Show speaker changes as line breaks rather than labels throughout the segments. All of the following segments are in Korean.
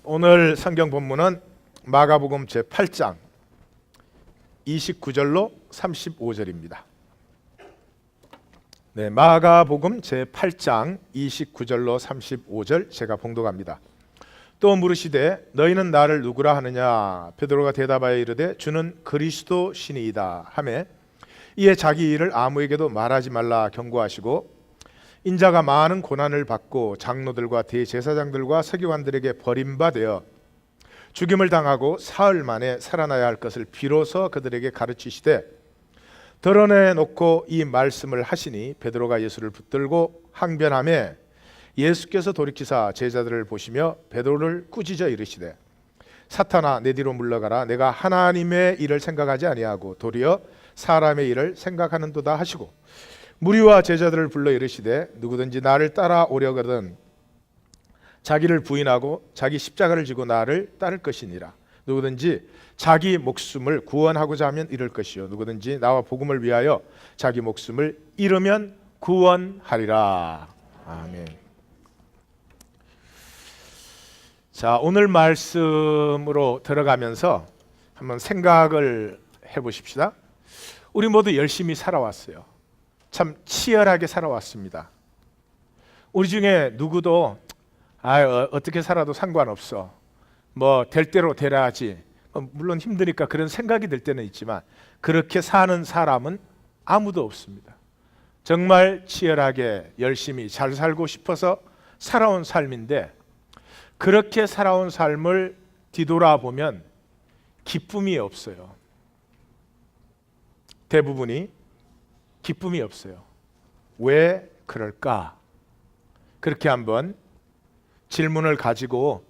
오늘 성경 본문은 마가복음 제8장 29절로 35절입니다. 네, 마가복음 제8장 29절로 35절 제가 봉독합니다. 또 물으시되 너희는 나를 누구라 하느냐? 베드로가 대답하여 이르되 주는 그리스도시니이다 하매 이에 자기 일을 아무에게도 말하지 말라 경고하시고 인자가 많은 고난을 받고 장로들과 대제사장들과 서기관들에게 버림받아 죽임을 당하고 사흘 만에 살아나야 할 것을 비로소 그들에게 가르치시되 드러내놓고 이 말씀을 하시니 베드로가 예수를 붙들고 항변하매 예수께서 돌이키사 제자들을 보시며 베드로를 꾸짖어 이르시되 사탄아 내 뒤로 물러가라. 내가 하나님의 일을 생각하지 아니하고 도리어 사람의 일을 생각하는도다 하시고 무리와 제자들을 불러 이르시되 누구든지 나를 따라오려거든 자기를 부인하고 자기 십자가를 지고 나를 따를 것이니라. 누구든지 자기 목숨을 구원하고자 하면 잃을 것이요 누구든지 나와 복음을 위하여 자기 목숨을 잃으면 구원하리라. 아멘. 자, 오늘 말씀으로 들어가면서 한번 생각을 해보십시다. 우리 모두 열심히 살아왔어요. 참 치열하게 살아왔습니다. 우리 중에 누구도 어떻게 살아도 상관없어, 뭐 될 대로 되라지, 물론 힘드니까 그런 생각이 들 때는 있지만 그렇게 사는 사람은 아무도 없습니다. 정말 치열하게 열심히 잘 살고 싶어서 살아온 삶인데 그렇게 살아온 삶을 뒤돌아보면 기쁨이 없어요. 대부분이 기쁨이 없어요. 왜 그럴까? 그렇게 한번 질문을 가지고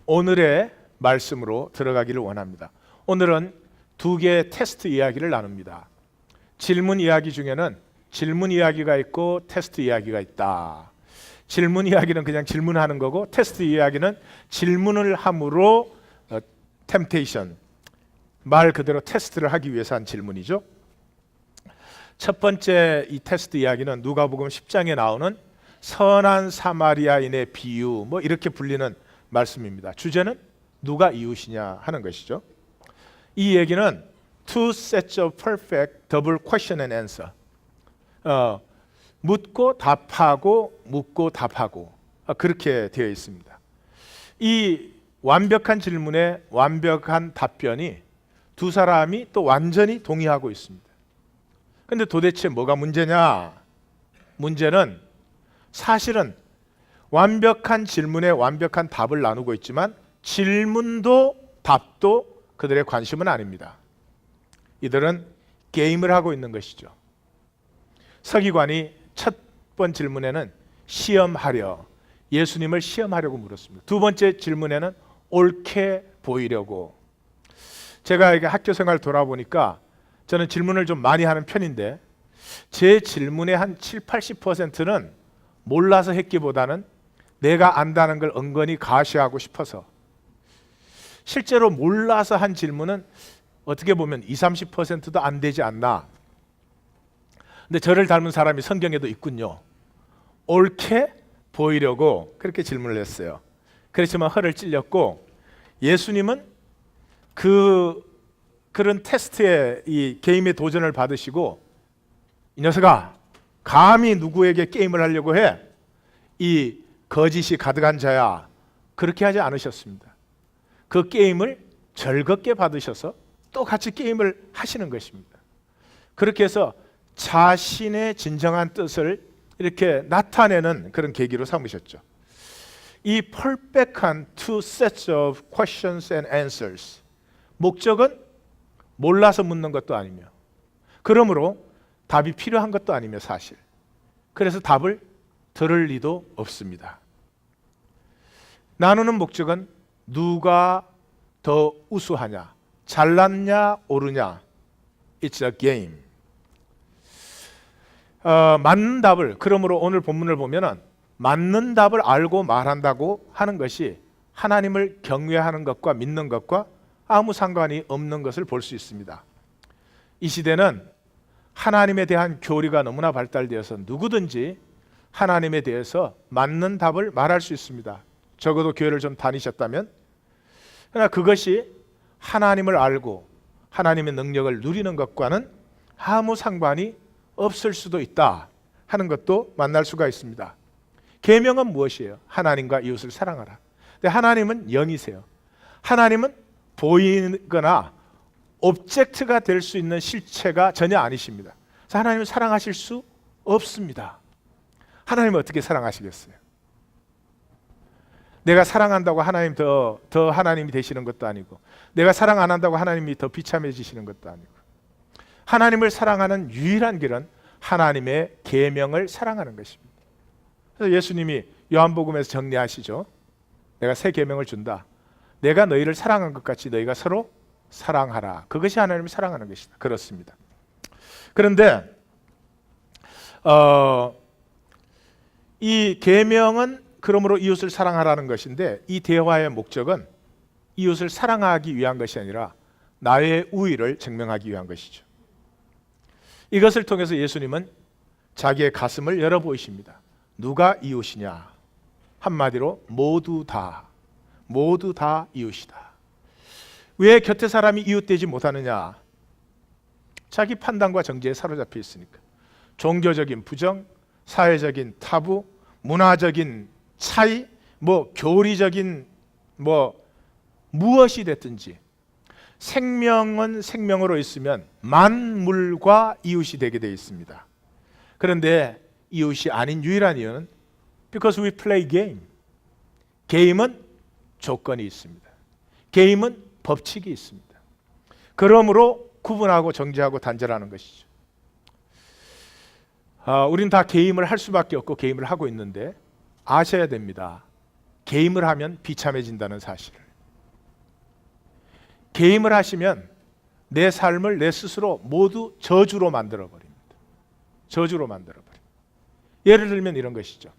오늘의 말씀으로 들어가기를 원합니다. 오늘은 두 개의 테스트 이야기를 나눕니다. 질문 이야기 중에는 질문 이야기가 있고 테스트 이야기가 있다. 질문 이야기는 그냥 질문하는 거고 테스트 이야기는 질문을 함으로 템테이션, 말 그대로 테스트를 하기 위해서 한 질문이죠. 첫 번째 이 테스트 이야기는 누가복음 10장에 나오는 선한 사마리아인의 비유, 뭐 이렇게 불리는 말씀입니다. 주제는 누가 이웃이냐 하는 것이죠. 이 얘기는 two sets of perfect double question and answer, 묻고 답하고 묻고 답하고 그렇게 되어 있습니다. 이 완벽한 질문에 완벽한 답변이 두 사람이 또 완전히 동의하고 있습니다. 근데 도대체 뭐가 문제냐? 문제는 사실은 완벽한 질문에 완벽한 답을 나누고 있지만 질문도 답도 그들의 관심은 아닙니다. 이들은 게임을 하고 있는 것이죠. 서기관이 첫 번 질문에는 시험하려, 예수님을 시험하려고 물었습니다. 두 번째 질문에는 옳게 보이려고. 제가 이게 학교 생활 돌아보니까 저는 질문을 좀 많이 하는 편인데 제 질문의 한 70-80%는 몰라서 했기보다는 내가 안다는 걸 은근히 가시하고 싶어서, 실제로 몰라서 한 질문은 어떻게 보면 20-30%도 안 되지 않나. 근데 저를 닮은 사람이 성경에도 있군요. 옳게 보이려고 그렇게 질문을 했어요. 그렇지만 허를 찔렸고 예수님은 그런 테스트에, 이 게임의 도전을 받으시고 이 녀석아 감히 누구에게 게임을 하려고 해? 이 거짓이 가득한 자야. 그렇게 하지 않으셨습니다. 그 게임을 즐겁게 받으셔서 또 같이 게임을 하시는 것입니다. 그렇게 해서 자신의 진정한 뜻을 이렇게 나타내는 그런 계기로 삼으셨죠. 이 perfect한 two sets of questions and answers, 목적은 몰라서 묻는 것도 아니며 그러므로 답이 필요한 것도 아니며 사실. 그래서 답을 들을 리도 없습니다. 나누는 목적은 누가 더 우수하냐, 잘났냐, 옳으냐. It's a game. 맞는 답을, 그러므로 오늘 본문을 보면은 맞는 답을 알고 말한다고 하는 것이 하나님을 경외하는 것과 믿는 것과 아무 상관이 없는 것을 볼 수 있습니다. 이 시대는 하나님에 대한 교리가 너무나 발달되어서 누구든지 하나님에 대해서 맞는 답을 말할 수 있습니다. 적어도 교회를 좀 다니셨다면 그러나 그것이 하나님을 알고 하나님의 능력을 누리는 것과는 아무 상관이 없을 수도 있다 하는 것도 만날 수가 있습니다. 계명은 무엇이에요? 하나님과 이웃을 사랑하라. 근데 하나님은 영이세요. 하나님은 보이거나 오브젝트가 될 수 있는 실체가 전혀 아니십니다. 그래서 하나님을 사랑하실 수 없습니다. 하나님은 어떻게 사랑하시겠어요? 내가 사랑한다고 하나님 더 하나님이 되시는 것도 아니고, 내가 사랑 안 한다고 하나님이 더 비참해지시는 것도 아니고, 하나님을 사랑하는 유일한 길은 하나님의 계명을 사랑하는 것입니다. 그래서 예수님이 요한복음에서 정리하시죠. 내가 새 계명을 준다. 내가 너희를 사랑한 것 같이 너희가 서로 사랑하라. 그것이 하나님을 사랑하는 것이다. 그렇습니다. 그런데 이 계명은 그러므로 이웃을 사랑하라는 것인데, 이 대화의 목적은 이웃을 사랑하기 위한 것이 아니라 나의 우위를 증명하기 위한 것이죠. 이것을 통해서 예수님은 자기의 가슴을 열어 보이십니다. 누가 이웃이냐? 한마디로 모두 다 이웃이다. 왜 곁에 사람이 이웃되지 못하느냐? 자기 판단과 정죄에 사로잡혀 있으니까. 종교적인 부정, 사회적인 타부, 문화적인 차이, 교리적인 무엇이 됐든지 생명은 생명으로 있으면 만물과 이웃이 되게 되어 있습니다. 그런데 이웃이 아닌 유일한 이유는 because we play game. 게임은 조건이 있습니다. 게임은 법칙이 있습니다. 그러므로 구분하고 정죄하고 단절하는 것이죠. 우린 다 게임을 할 수밖에 없고 게임을 하고 있는데 아셔야 됩니다. 게임을 하면 비참해진다는 사실을. 게임을 하시면 내 삶을 내 스스로 모두 저주로 만들어버립니다. 저주로 만들어버립니다. 예를 들면 이런 것이죠.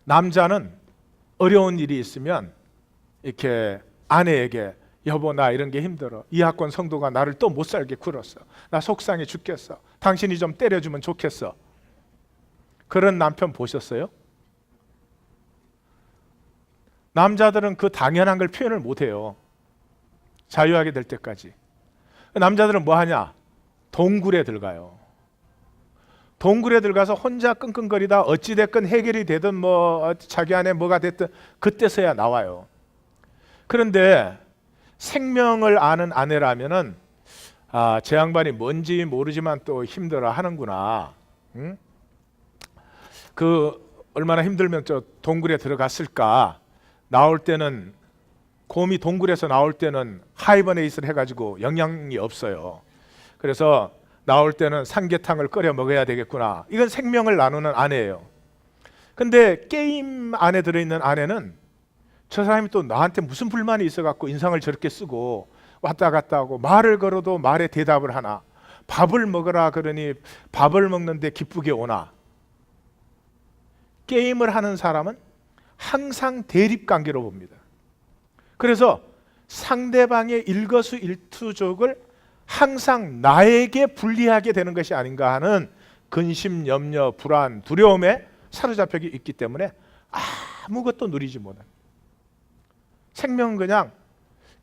남자는 어려운 일이 있으면 이렇게 아내에게 여보 나 이런 게 힘들어. 이학권 성도가 나를 또 못 살게 굴었어. 나 속상해 죽겠어. 당신이 좀 때려주면 좋겠어. 그런 남편 보셨어요? 남자들은 그 당연한 걸 표현을 못해요. 자유하게 될 때까지. 남자들은 뭐 하냐? 동굴에 들어가요. 동굴에 들어가서 혼자 끙끙거리다 어찌됐건 해결이 되든 자기 안에 뭐가 됐든 그때서야 나와요. 그런데 생명을 아는 아내라면은 제 양반이 뭔지 모르지만 또 힘들어 하는구나. 응? 얼마나 힘들면 저 동굴에 들어갔을까. 나올 때는 곰이 동굴에서 나올 때는 하이버네이트를 해가지고 영양이 없어요. 그래서 나올 때는 삼계탕을 끓여 먹어야 되겠구나. 이건 생명을 나누는 아내예요. 근데 게임 안에 들어있는 아내는 저 사람이 또 나한테 무슨 불만이 있어갖고 인상을 저렇게 쓰고 왔다 갔다 하고 말을 걸어도 말에 대답을 하나. 밥을 먹으라 그러니 밥을 먹는데 기쁘게 오나. 게임을 하는 사람은 항상 대립관계로 봅니다. 그래서 상대방의 일거수일투족을 항상 나에게 불리하게 되는 것이 아닌가 하는 근심, 염려, 불안, 두려움에 사로잡혀 있기 때문에 아무것도 누리지 못한. 생명은 그냥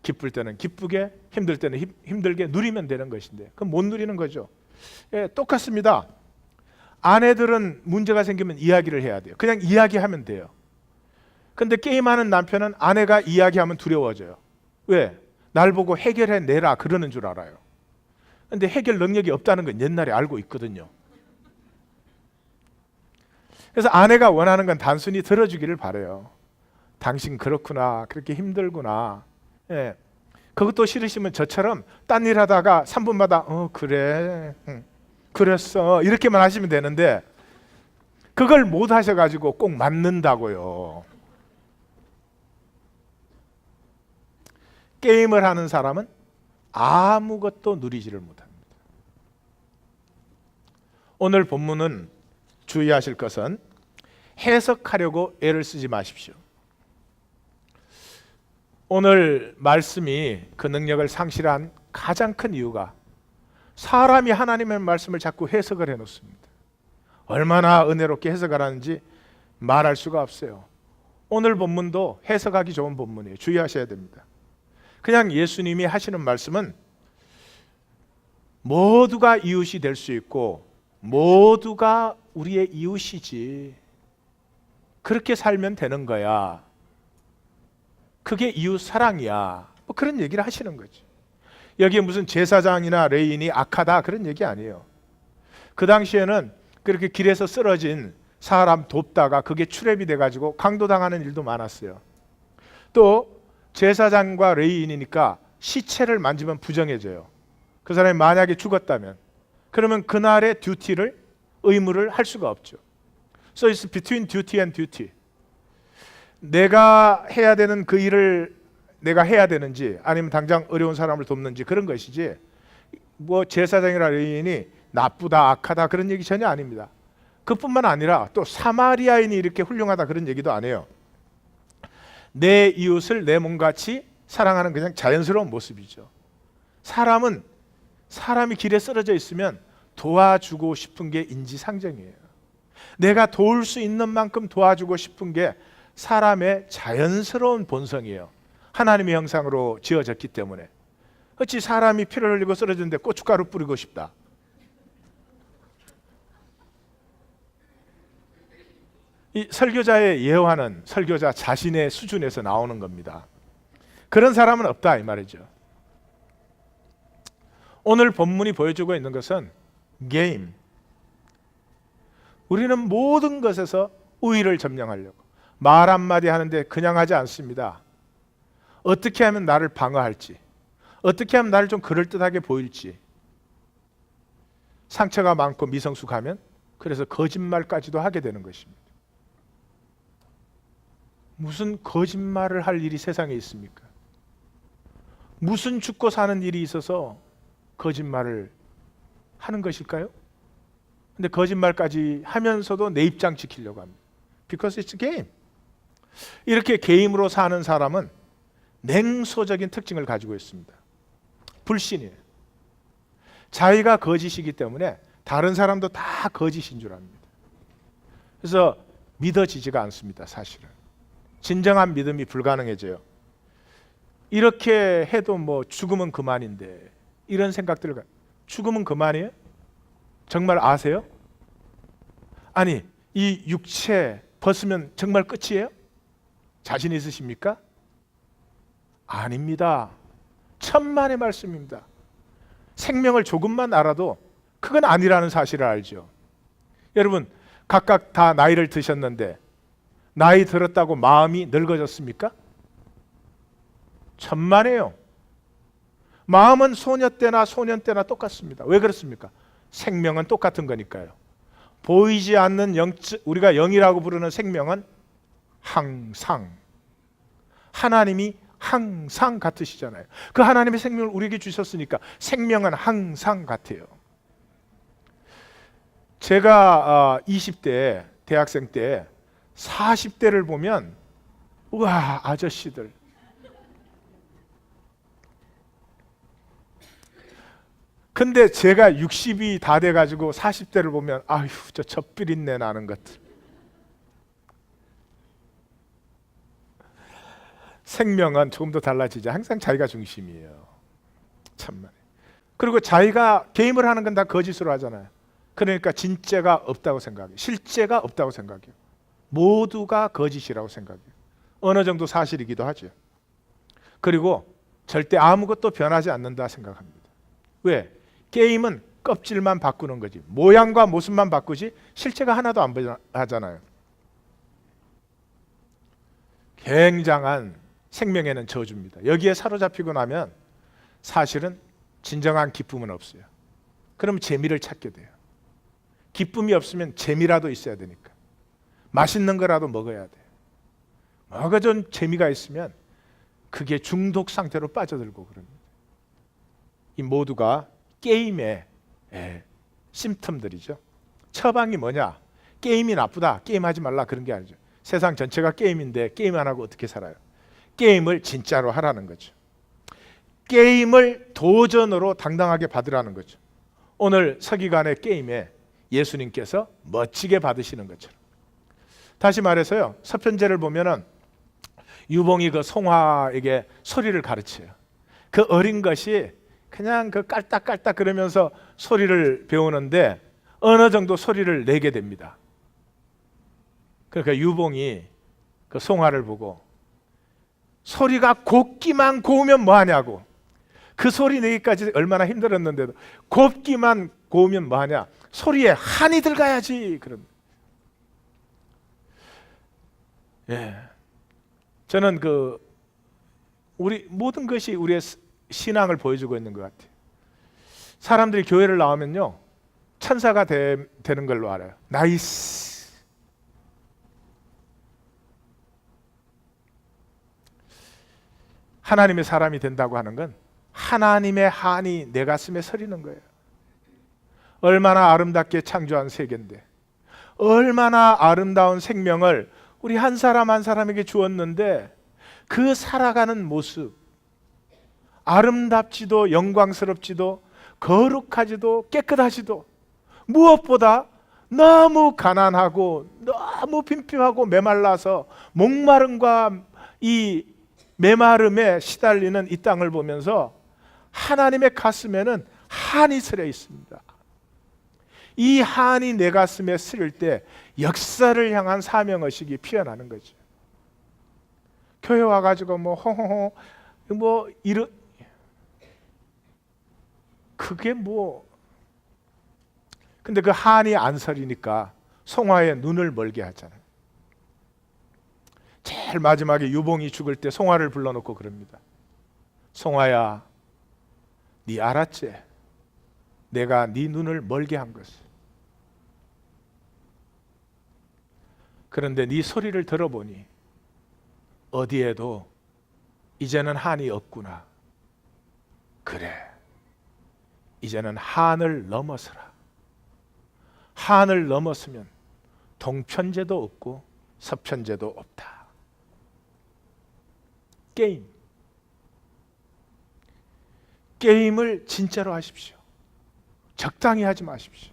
기쁠 때는 기쁘게, 힘들 때는 힘들게 누리면 되는 것인데 그건 못 누리는 거죠. 예, 똑같습니다. 아내들은 문제가 생기면 이야기를 해야 돼요. 그냥 이야기하면 돼요. 근데 게임하는 남편은 아내가 이야기하면 두려워져요. 왜? 날 보고 해결해내라 그러는 줄 알아요. 근데 해결 능력이 없다는 건 옛날에 알고 있거든요. 그래서 아내가 원하는 건 단순히 들어주기를 바라요. 당신 그렇구나, 그렇게 힘들구나. 예. 그것도 싫으시면 저처럼 딴 일 하다가 3분마다 그래, 그랬어 이렇게만 하시면 되는데 그걸 못 하셔가지고 꼭 맞는다고요. 게임을 하는 사람은 아무것도 누리지를 못합니다. 오늘 본문은 주의하실 것은 해석하려고 애를 쓰지 마십시오. 오늘 말씀이 그 능력을 상실한 가장 큰 이유가 사람이 하나님의 말씀을 자꾸 해석을 해놓습니다. 얼마나 은혜롭게 해석하라는지 말할 수가 없어요. 오늘 본문도 해석하기 좋은 본문이에요. 주의하셔야 됩니다. 그냥 예수님이 하시는 말씀은 모두가 이웃이 될 수 있고 모두가 우리의 이웃이지. 그렇게 살면 되는 거야. 그게 이웃 사랑이야. 뭐 그런 얘기를 하시는 거지. 여기에 무슨 제사장이나 레인이 악하다 그런 얘기 아니에요. 그 당시에는 그렇게 길에서 쓰러진 사람 돕다가 그게 출애비 돼가지고 강도당하는 일도 많았어요. 또 제사장과 레인이니까 시체를 만지면 부정해져요. 그 사람이 만약에 죽었다면 그러면 그날의 듀티를 의무를 할 수가 없죠. So it's between duty and duty. 내가 해야 되는 그 일을 내가 해야 되는지 아니면 당장 어려운 사람을 돕는지 그런 것이지 뭐 제사장이나 레인이 나쁘다 악하다 그런 얘기 전혀 아닙니다. 그뿐만 아니라 또 사마리아인이 이렇게 훌륭하다 그런 얘기도 안 해요. 내 이웃을 내 몸같이 사랑하는 그냥 자연스러운 모습이죠. 사람은 사람이 길에 쓰러져 있으면 도와주고 싶은 게 인지상정이에요. 내가 도울 수 있는 만큼 도와주고 싶은 게 사람의 자연스러운 본성이에요. 하나님의 형상으로 지어졌기 때문에. 어찌 사람이 피를 흘리고 쓰러졌는데 고춧가루 뿌리고 싶다. 이 설교자의 예화는 설교자 자신의 수준에서 나오는 겁니다. 그런 사람은 없다 이 말이죠. 오늘 본문이 보여주고 있는 것은 게임. 우리는 모든 것에서 우위를 점령하려고 말 한마디 하는데 그냥 하지 않습니다. 어떻게 하면 나를 방어할지, 어떻게 하면 나를 좀 그럴듯하게 보일지. 상처가 많고 미성숙하면 그래서 거짓말까지도 하게 되는 것입니다. 무슨 거짓말을 할 일이 세상에 있습니까? 무슨 죽고 사는 일이 있어서 거짓말을 하는 것일까요? 근데 거짓말까지 하면서도 내 입장 지키려고 합니다. Because it's a game. 이렇게 게임으로 사는 사람은 냉소적인 특징을 가지고 있습니다. 불신이에요. 자기가 거짓이기 때문에 다른 사람도 다 거짓인 줄 압니다. 그래서 믿어지지가 않습니다. 사실은. 진정한 믿음이 불가능해져요. 이렇게 해도 뭐 죽으면 그만인데 이런 생각들을 죽으면 그만이에요? 정말 아세요? 아니 이 육체 벗으면 정말 끝이에요? 자신 있으십니까? 아닙니다. 천만의 말씀입니다. 생명을 조금만 알아도 그건 아니라는 사실을 알죠. 여러분 각각 다 나이를 드셨는데 나이 들었다고 마음이 늙어졌습니까? 천만에요. 마음은 소녀 때나 소년 때나 똑같습니다. 왜 그렇습니까? 생명은 똑같은 거니까요. 보이지 않는 우리가 영이라고 부르는 생명은 항상 하나님이 항상 같으시잖아요. 그 하나님의 생명을 우리에게 주셨으니까 생명은 항상 같아요. 제가 20대 대학생 때 40대를 보면 우와 아저씨들 근데 제가 60이 다 돼가지고 40대를 보면 아휴 저 젖비린내 나는 것들. 생명은 조금 더 달라지죠. 항상 자기가 중심이에요. 참말. 그리고 자기가 게임을 하는 건 다 거짓으로 하잖아요. 그러니까 진짜가 없다고 생각해요. 실제가 없다고 생각해요. 모두가 거짓이라고 생각해요. 어느 정도 사실이기도 하죠. 그리고 절대 아무것도 변하지 않는다 생각합니다. 왜? 게임은 껍질만 바꾸는 거지. 모양과 모습만 바꾸지 실체가 하나도 안 변하잖아요. 굉장한 생명에는 저주입니다. 여기에 사로잡히고 나면 사실은 진정한 기쁨은 없어요. 그럼 재미를 찾게 돼요. 기쁨이 없으면 재미라도 있어야 되니까. 맛있는 거라도 먹어야 돼요. 뭐가 좀 재미가 있으면 그게 중독 상태로 빠져들고 그럽니다. 이 모두가 게임의 심텀들이죠. 처방이 뭐냐? 게임이 나쁘다, 게임하지 말라 그런 게 아니죠. 세상 전체가 게임인데 게임 안 하고 어떻게 살아요? 게임을 진짜로 하라는 거죠. 게임을 도전으로 당당하게 받으라는 거죠. 오늘 서기관의 게임에 예수님께서 멋지게 받으시는 것처럼. 다시 말해서요, 서편제를 보면은 유봉이 그 송화에게 소리를 가르쳐요. 그 어린 것이 그냥 그 깔딱깔딱 그러면서 소리를 배우는데 어느 정도 소리를 내게 됩니다. 그러니까 유봉이 그 송화를 보고 소리가 곱기만 고우면 뭐하냐고, 그 소리 내기까지 얼마나 힘들었는데도 곱기만 고우면 뭐하냐, 소리에 한이 들어가야지. 그런. 예, 저는 그 우리 모든 것이 우리의 신앙을 보여주고 있는 것 같아요. 사람들이 교회를 나오면요 천사가 되는 걸로 알아요. 나이스. 하나님의 사람이 된다고 하는 건 하나님의 한이 내 가슴에 서리는 거예요. 얼마나 아름답게 창조한 세계인데, 얼마나 아름다운 생명을 우리 한 사람 한 사람에게 주었는데, 그 살아가는 모습, 아름답지도 영광스럽지도 거룩하지도 깨끗하지도, 무엇보다 너무 가난하고 너무 빈핍하고 메말라서 목마름과 이 메마름에 시달리는 이 땅을 보면서 하나님의 가슴에는 한이 서려 있습니다. 이 한이 내 가슴에 스릴 때 역사를 향한 사명의식이 피어나는 거죠. 교회 와가지고 뭐 호호호 뭐 이런, 그게 뭐, 근데 그 한이 안 서리니까 송화의 눈을 멀게 하잖아요. 제일 마지막에 유봉이 죽을 때 송화를 불러놓고 그럽니다. 송화야, 네 알았지? 내가 네 눈을 멀게 한 것을. 그런데 네 소리를 들어보니 어디에도 이제는 한이 없구나. 그래, 이제는 한을 넘어서라. 한을 넘었으면 동편제도 없고 서편제도 없다. 게임을 진짜로 하십시오. 적당히 하지 마십시오.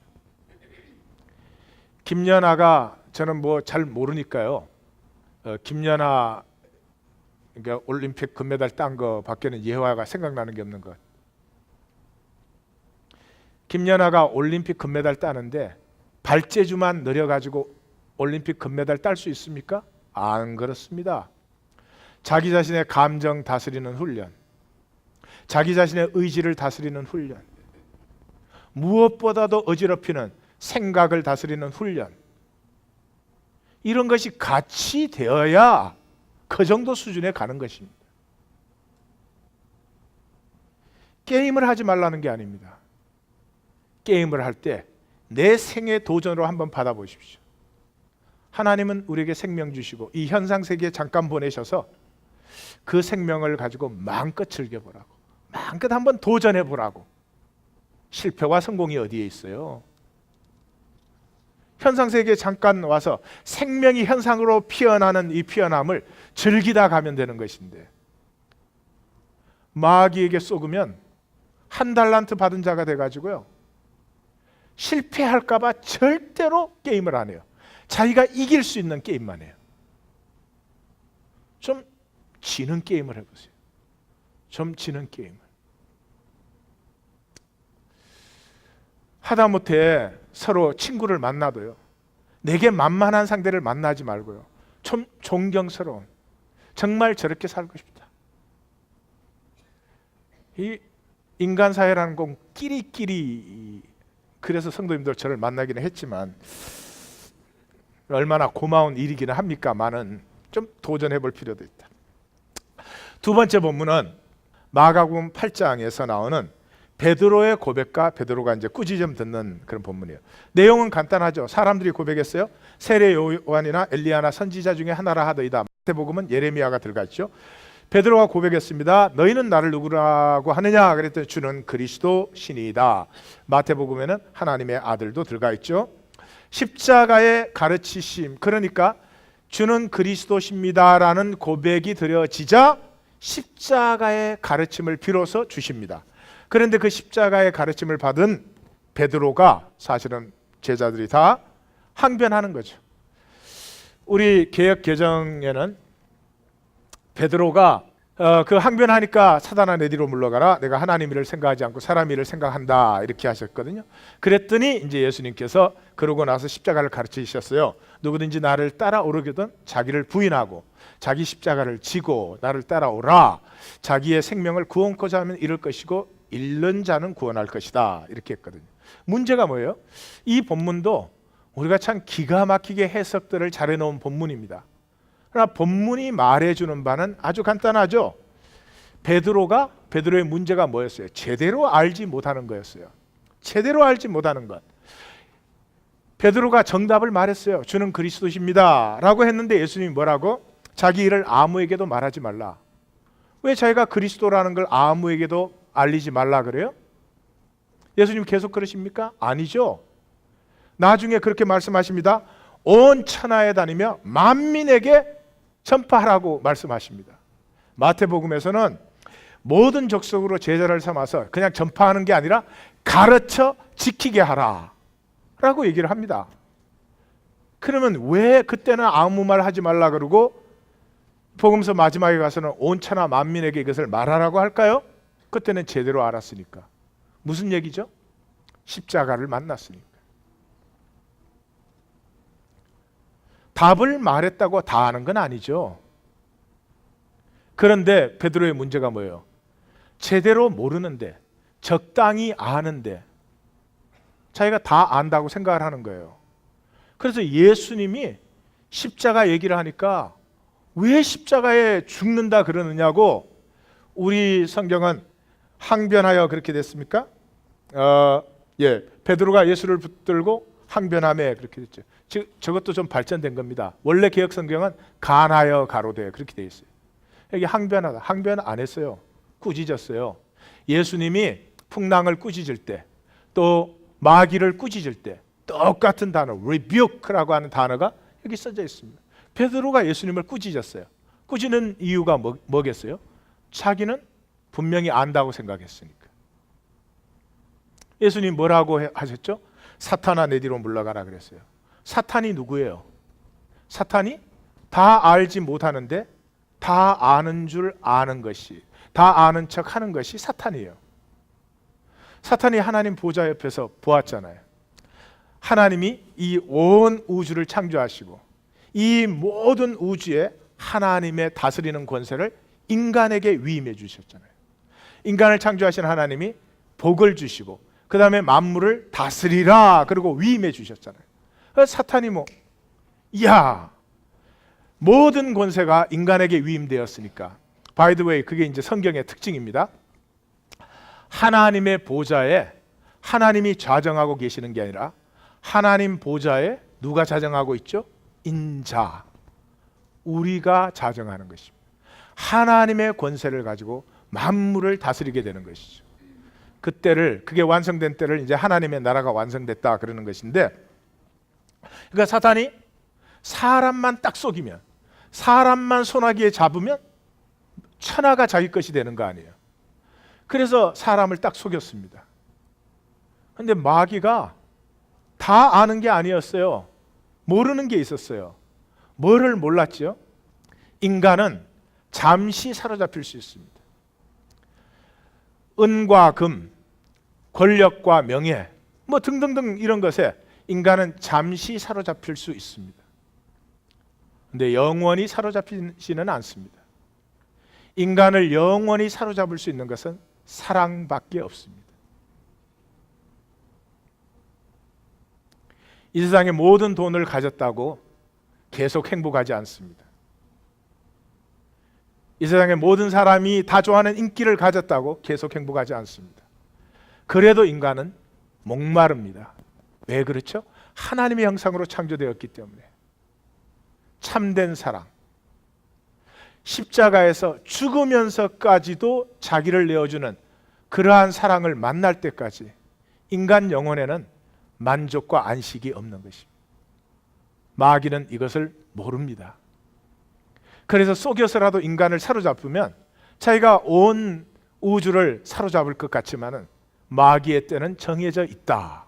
김연아가, 저는 뭐 잘 모르니까요, 김연아 그러니까 올림픽 금메달 딴 거 밖에는 예화가 생각나는 게 없는 것. 김연아가 올림픽 금메달 따는데 발재주만 느려가지고 올림픽 금메달 딸 수 있습니까? 안 그렇습니다. 자기 자신의 감정 다스리는 훈련, 자기 자신의 의지를 다스리는 훈련, 무엇보다도 어지럽히는 생각을 다스리는 훈련, 이런 것이 같이 되어야 그 정도 수준에 가는 것입니다. 게임을 하지 말라는 게 아닙니다. 게임을 할 때 내 생의 도전으로 한번 받아보십시오. 하나님은 우리에게 생명 주시고 이 현상 세계에 잠깐 보내셔서 그 생명을 가지고 마음껏 즐겨보라고, 마음껏 한번 도전해보라고. 실패와 성공이 어디에 있어요? 현상 세계에 잠깐 와서 생명이 현상으로 피어나는 이 피어남을 즐기다 가면 되는 것인데, 마귀에게 쏘으면 한 달란트 받은 자가 돼가지고요, 실패할까 봐 절대로 게임을 안 해요. 자기가 이길 수 있는 게임만 해요. 좀 지는 게임을 해보세요. 좀 지는 게임을. 하다못해 서로 친구를 만나도요, 내게 만만한 상대를 만나지 말고요, 좀 존경스러운, 정말 저렇게 살고 싶다. 이 인간 사회라는 건 끼리끼리, 그래서 성도님들 저를 만나기는 했지만 얼마나 고마운 일이기는 합니까만은 좀 도전해 볼 필요도 있다. 두 번째 본문은 마가복음 8장에서 나오는 베드로의 고백과 베드로가 이제 꾸짖음 듣는 그런 본문이에요. 내용은 간단하죠. 사람들이 고백했어요. 세례 요한이나 엘리야나 선지자 중에 하나라 하더이다. 마태복음은 예레미야가 들어가 있죠. 베드로가 고백했습니다. 너희는 나를 누구라고 하느냐? 그랬더니 주는 그리스도 신이다. 마태복음에는 하나님의 아들도 들어가 있죠. 십자가의 가르치심, 그러니까 주는 그리스도십니다라는 고백이 드려지자 십자가의 가르침을 비로소 주십니다. 그런데 그 십자가의 가르침을 받은 베드로가 사실은 제자들이 다 항변하는 거죠. 우리 개역 개정에는 베드로가 그 항변하니까 사단아 내 뒤로 물러가라. 내가 하나님 일을 생각하지 않고 사람 일을 생각한다. 이렇게 하셨거든요. 그랬더니 이제 예수님께서 그러고 나서 십자가를 가르치셨어요. 누구든지 나를 따라오르거든 자기를 부인하고 자기 십자가를 지고 나를 따라오라. 자기의 생명을 구원코자 하면 잃을 것이고 잃는 자는 구원할 것이다. 이렇게 했거든요. 문제가 뭐예요? 이 본문도 우리가 참 기가 막히게 해석들을 잘해놓은 본문입니다. 그러나 본문이 말해주는 바는 아주 간단하죠. 베드로의 문제가 뭐였어요? 제대로 알지 못하는 거였어요. 제대로 알지 못하는 것. 베드로가 정답을 말했어요. 주는 그리스도십니다 라고 했는데 예수님이 뭐라고? 자기 일을 아무에게도 말하지 말라. 왜 자기가 그리스도라는 걸 아무에게도 알리지 말라 그래요? 예수님 계속 그러십니까? 아니죠. 나중에 그렇게 말씀하십니다. 온 천하에 다니며 만민에게 전파하라고 말씀하십니다. 마태복음에서는 모든 족속으로 제자를 삼아서 그냥 전파하는 게 아니라 가르쳐 지키게 하라 라고 얘기를 합니다. 그러면 왜 그때는 아무 말 하지 말라 그러고 복음서 마지막에 가서는 온 천하 만민에게 이것을 말하라고 할까요? 그때는 제대로 알았으니까. 무슨 얘기죠? 십자가를 만났으니까. 답을 말했다고 다 아는 건 아니죠. 그런데 베드로의 문제가 뭐예요? 제대로 모르는데 적당히 아는데 자기가 다 안다고 생각을 하는 거예요. 그래서 예수님이 십자가 얘기를 하니까 왜 십자가에 죽는다 그러느냐고 우리 성경은 항변하여 그렇게 됐습니까? 베드로가 예수를 붙들고 항변하며 그렇게 됐죠. 즉 저것도 좀 발전된 겁니다. 원래 개역 성경은 간하여 가로되 그렇게 돼 있어요. 여기 항변하다. 항변 안 했어요. 꾸짖었어요. 예수님이 풍랑을 꾸짖을 때, 또 마귀를 꾸짖을 때 똑같은 단어 rebuke라고 하는 단어가 여기 써져 있습니다. 베드로가 예수님을 꾸짖었어요. 꾸짖는 이유가 뭐겠어요? 자기는 분명히 안다고 생각했으니까. 예수님 뭐라고 하셨죠? 사탄아 내 뒤로 물러가라 그랬어요. 사탄이 누구예요? 사탄이 다 알지 못하는데 다 아는 줄 아는 것이, 다 아는 척 하는 것이 사탄이에요. 사탄이 하나님 보좌 옆에서 보았잖아요. 하나님이 이 온 우주를 창조하시고 이 모든 우주에 하나님의 다스리는 권세를 인간에게 위임해 주셨잖아요. 인간을 창조하신 하나님이 복을 주시고 그 다음에 만물을 다스리라 그리고 위임해 주셨잖아요. 사탄이 모든 권세가 인간에게 위임되었으니까, by the way 그게 이제 성경의 특징입니다. 하나님의 보좌에 하나님이 좌정하고 계시는 게 아니라 하나님 보좌에 누가 좌정하고 있죠? 인자, 우리가 좌정하는 것입니다. 하나님의 권세를 가지고 만물을 다스리게 되는 것이죠. 그게 완성된 때를 이제 하나님의 나라가 완성됐다 그러는 것인데, 그러니까 사탄이 사람만 딱 속이면, 사람만 소나기에 잡으면 천하가 자기 것이 되는 거 아니에요. 그래서 사람을 딱 속였습니다. 그런데 마귀가 다 아는 게 아니었어요. 모르는 게 있었어요. 뭐를 몰랐죠? 인간은 잠시 사로잡힐 수 있습니다. 은과 금, 권력과 명예, 등등등 이런 것에 인간은 잠시 사로잡힐 수 있습니다. 근데 영원히 사로잡히지는 않습니다. 인간을 영원히 사로잡을 수 있는 것은 사랑밖에 없습니다. 이 세상의 모든 돈을 가졌다고 계속 행복하지 않습니다. 이 세상의 모든 사람이 다 좋아하는 인기를 가졌다고 계속 행복하지 않습니다. 그래도 인간은 목마릅니다. 왜 그렇죠? 하나님의 형상으로 창조되었기 때문에. 참된 사랑, 십자가에서 죽으면서까지도 자기를 내어주는 그러한 사랑을 만날 때까지 인간 영혼에는 만족과 안식이 없는 것입니다. 마귀는 이것을 모릅니다. 그래서 속여서라도 인간을 사로잡으면 자기가 온 우주를 사로잡을 것 같지만은 마귀의 때는 정해져 있다.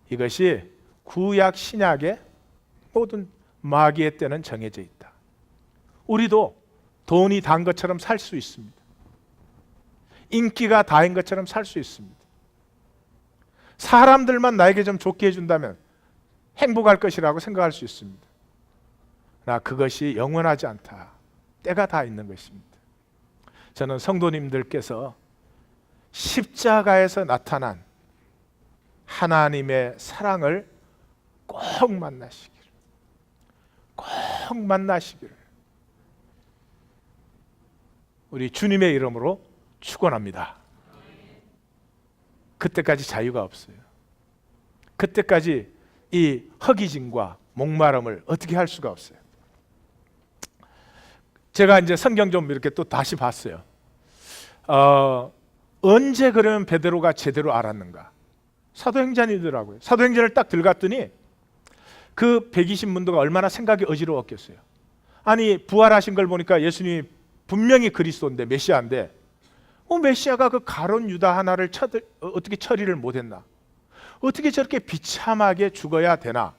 이것이 구약 신약의 모든 마귀의 때는 정해져 있다. 우리도 돈이 단 것처럼 살 수 있습니다. 인기가 다인 것처럼 살 수 있습니다. 사람들만 나에게 좀 좋게 해준다면 행복할 것이라고 생각할 수 있습니다. 나 그것이 영원하지 않다. 때가 다 있는 것입니다. 저는 성도님들께서 십자가에서 나타난 하나님의 사랑을 꼭 만나시기를, 꼭 만나시기를 우리 주님의 이름으로 축원합니다. 그때까지 자유가 없어요. 그때까지 이 허기짐과 목마름을 어떻게 할 수가 없어요. 제가 이제 성경 좀 이렇게 또 다시 봤어요. 언제 그러면 베드로가 제대로 알았는가? 사도행전이더라고요. 사도행전을 딱 들어갔더니 그 120문도가 얼마나 생각이 어지러웠겠어요. 아니 부활하신 걸 보니까 예수님이 분명히 그리스도인데 메시아인데 메시아가 그 가룟 유다 하나를 어떻게 처리를 못했나? 어떻게 저렇게 비참하게 죽어야 되나?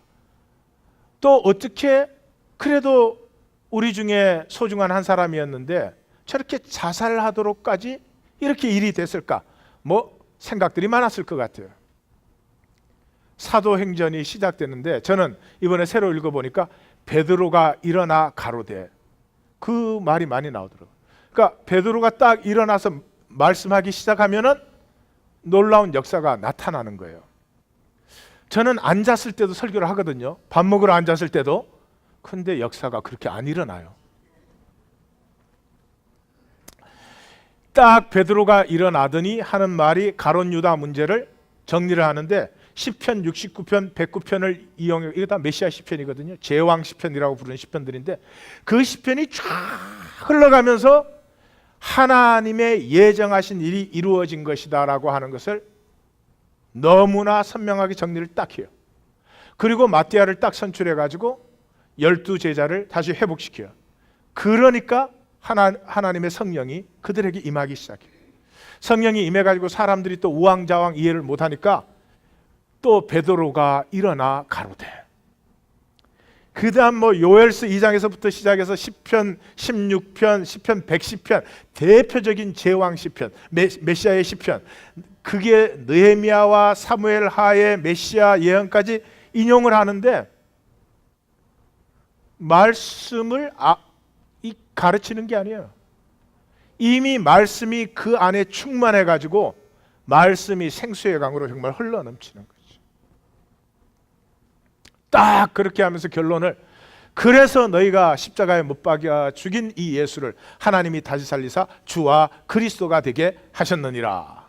또 어떻게 그래도 우리 중에 소중한 한 사람이었는데 저렇게 자살하도록까지 이렇게 일이 됐을까? 뭐 생각들이 많았을 것 같아요. 사도행전이 시작되는데 저는 이번에 새로 읽어보니까 베드로가 일어나 가로되, 그 말이 많이 나오더라고요. 그러니까 베드로가 딱 일어나서 말씀하기 시작하면은 놀라운 역사가 나타나는 거예요. 저는 앉았을 때도 설교를 하거든요. 밥 먹으러 앉았을 때도. 근데 역사가 그렇게 안 일어나요. 딱 베드로가 일어나더니 하는 말이 가룟 유다 문제를 정리를 하는데 시편 69편, 109편을 이용해, 이거 다 메시아 시편이거든요. 제왕 시편이라고 부르는 시편들인데 그 시편이 쫙 흘러가면서 하나님의 예정하신 일이 이루어진 것이다라고 하는 것을 너무나 선명하게 정리를 딱 해요. 그리고 마띠아를 딱 선출해 가지고 12제자를 다시 회복시켜요. 그러니까 하나님의 성령이 그들에게 임하기 시작해요. 성령이 임해가지고 사람들이 또 우왕좌왕 이해를 못하니까 또 베드로가 일어나 가로되, 그 다음 뭐 요엘서 2장에서부터 시작해서 시편 16편, 시편 110편, 대표적인 제왕 시편, 메시아의 시편, 그게 느헤미야와 사무엘 하의 메시아 예언까지 인용을 하는데 말씀을 가르치는 게 아니에요. 이미 말씀이 그 안에 충만해 가지고 말씀이 생수의 강으로 정말 흘러넘치는 거죠. 딱 그렇게 하면서 결론을, 그래서 너희가 십자가에 못 박아 죽인 이 예수를 하나님이 다시 살리사 주와 그리스도가 되게 하셨느니라.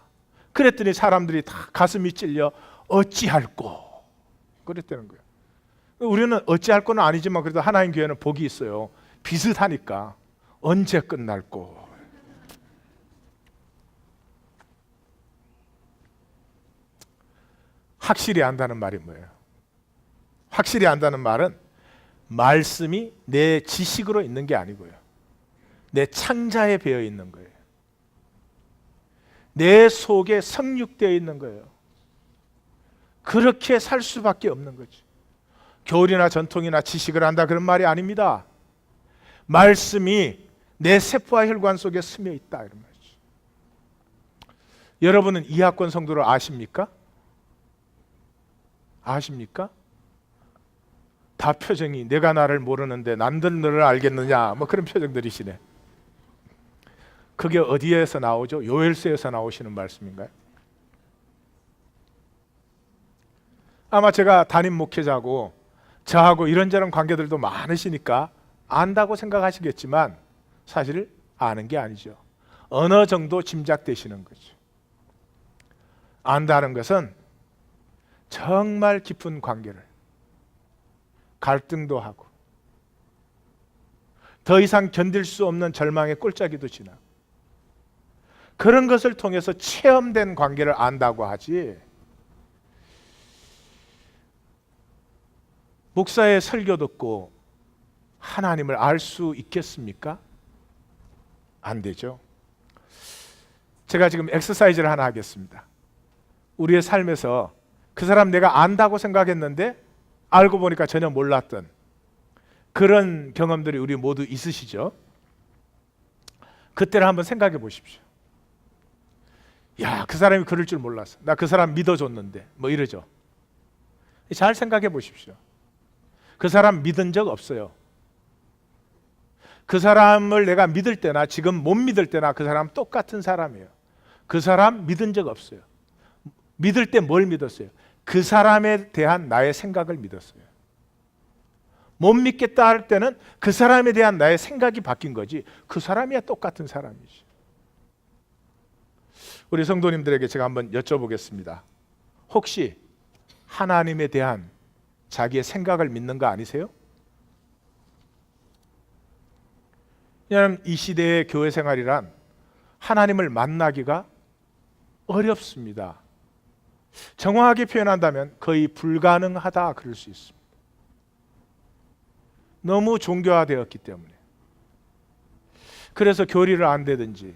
그랬더니 사람들이 다 가슴이 찔려 어찌할꼬 그랬다는 거예요. 우리는 어찌할 건 아니지만 그래도 하나님 교회는 복이 있어요. 비슷하니까 언제 끝날꼬. 확실히 안다는 말이 뭐예요? 확실히 안다는 말은 말씀이 내 지식으로 있는 게 아니고요, 내 창자에 배어 있는 거예요. 내 속에 성육되어 있는 거예요. 그렇게 살 수밖에 없는 거죠. 교리나 전통이나 지식을 안다 그런 말이 아닙니다. 말씀이 내 세포와 혈관 속에 스며 있다 이런 말이죠. 여러분은 이하권 성도를 아십니까? 아십니까? 다 표정이 내가 나를 모르는데 남들 너를 알겠느냐 뭐 그런 표정들이시네. 그게 어디에서 나오죠? 요엘서에서 나오시는 말씀인가요? 아마 제가 담임 목회자고 저하고 이런저런 관계들도 많으시니까 안다고 생각하시겠지만 사실 아는 게 아니죠. 어느 정도 짐작되시는 거죠. 안다는 것은 정말 깊은 관계를, 갈등도 하고 더 이상 견딜 수 없는 절망의 꼴짜기도 지나고 그런 것을 통해서 체험된 관계를 안다고 하지, 목사의 설교 듣고 하나님을 알 수 있겠습니까? 안 되죠. 제가 지금 엑서사이즈를 하나 하겠습니다. 우리의 삶에서 그 사람 내가 안다고 생각했는데 알고 보니까 전혀 몰랐던 그런 경험들이 우리 모두 있으시죠? 그때를 한번 생각해 보십시오. 야, 그 사람이 그럴 줄 몰랐어. 나 그 사람 믿어줬는데 뭐 이러죠. 잘 생각해 보십시오. 그 사람 믿은 적 없어요. 그 사람을 내가 믿을 때나 지금 못 믿을 때나 그 사람 똑같은 사람이에요. 그 사람 믿은 적 없어요. 믿을 때 뭘 믿었어요? 그 사람에 대한 나의 생각을 믿었어요. 못 믿겠다 할 때는 그 사람에 대한 나의 생각이 바뀐 거지 그 사람이야 똑같은 사람이지. 우리 성도님들에게 제가 한번 여쭤보겠습니다. 혹시 하나님에 대한 자기의 생각을 믿는 거 아니세요? 왜냐하면 이 시대의 교회 생활이란 하나님을 만나기가 어렵습니다. 정확하게 표현한다면 거의 불가능하다 그럴 수 있습니다. 너무 종교화되었기 때문에. 그래서 교리를 안 되든지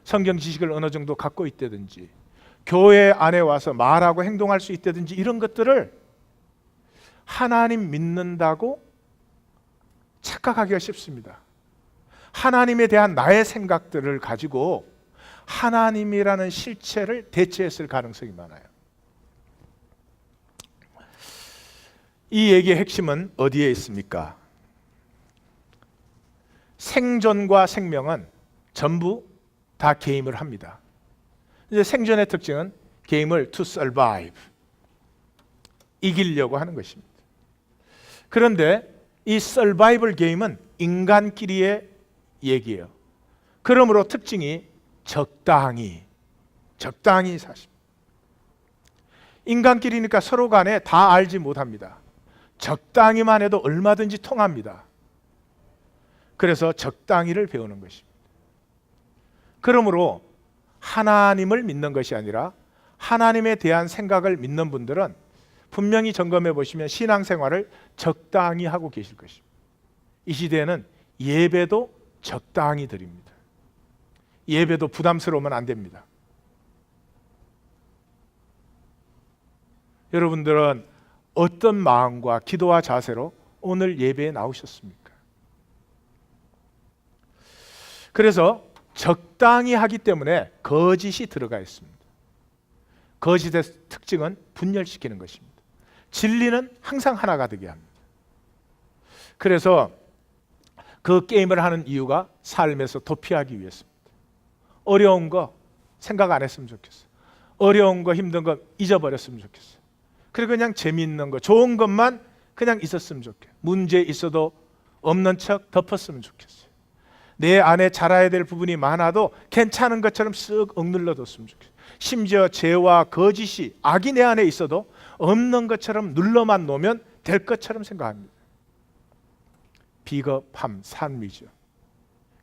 성경 지식을 어느 정도 갖고 있다든지 교회 안에 와서 말하고 행동할 수 있다든지 이런 것들을 하나님 믿는다고 착각하기가 쉽습니다. 하나님에 대한 나의 생각들을 가지고 하나님이라는 실체를 대체했을 가능성이 많아요. 이 얘기의 핵심은 어디에 있습니까? 생존과 생명은 전부 다 게임을 합니다. 이제 생존의 특징은 게임을 to survive, 이기려고 하는 것입니다. 그런데 이 서바이벌 게임은 인간끼리의 얘기예요. 그러므로 특징이 적당히 사십니다. 인간끼리니까 서로 간에 다 알지 못합니다. 적당히만 해도 얼마든지 통합니다. 그래서 적당히를 배우는 것입니다. 그러므로 하나님을 믿는 것이 아니라 하나님에 대한 생각을 믿는 분들은 분명히 점검해 보시면 신앙생활을 적당히 하고 계실 것입니다. 이 시대에는 예배도 적당히 드립니다. 예배도 부담스러우면 안 됩니다. 여러분들은 어떤 마음과 기도와 자세로 오늘 예배에 나오셨습니까? 그래서 적당히 하기 때문에 거짓이 들어가 있습니다. 거짓의 특징은 분열시키는 것입니다. 진리는 항상 하나가 되게 합니다. 그래서 그 게임을 하는 이유가 삶에서 도피하기 위해서입니다. 어려운 거 생각 안 했으면 좋겠어요. 어려운 거 힘든 거 잊어버렸으면 좋겠어요. 그리고 그냥 재미있는 거 좋은 것만 그냥 있었으면 좋겠어요. 문제 있어도 없는 척 덮었으면 좋겠어요. 내 안에 자라야 될 부분이 많아도 괜찮은 것처럼 쓱 억눌러뒀으면 좋겠어요. 심지어 죄와 거짓이 악이 내 안에 있어도 없는 것처럼 눌러만 놓으면 될 것처럼 생각합니다. 비겁함 삶이죠.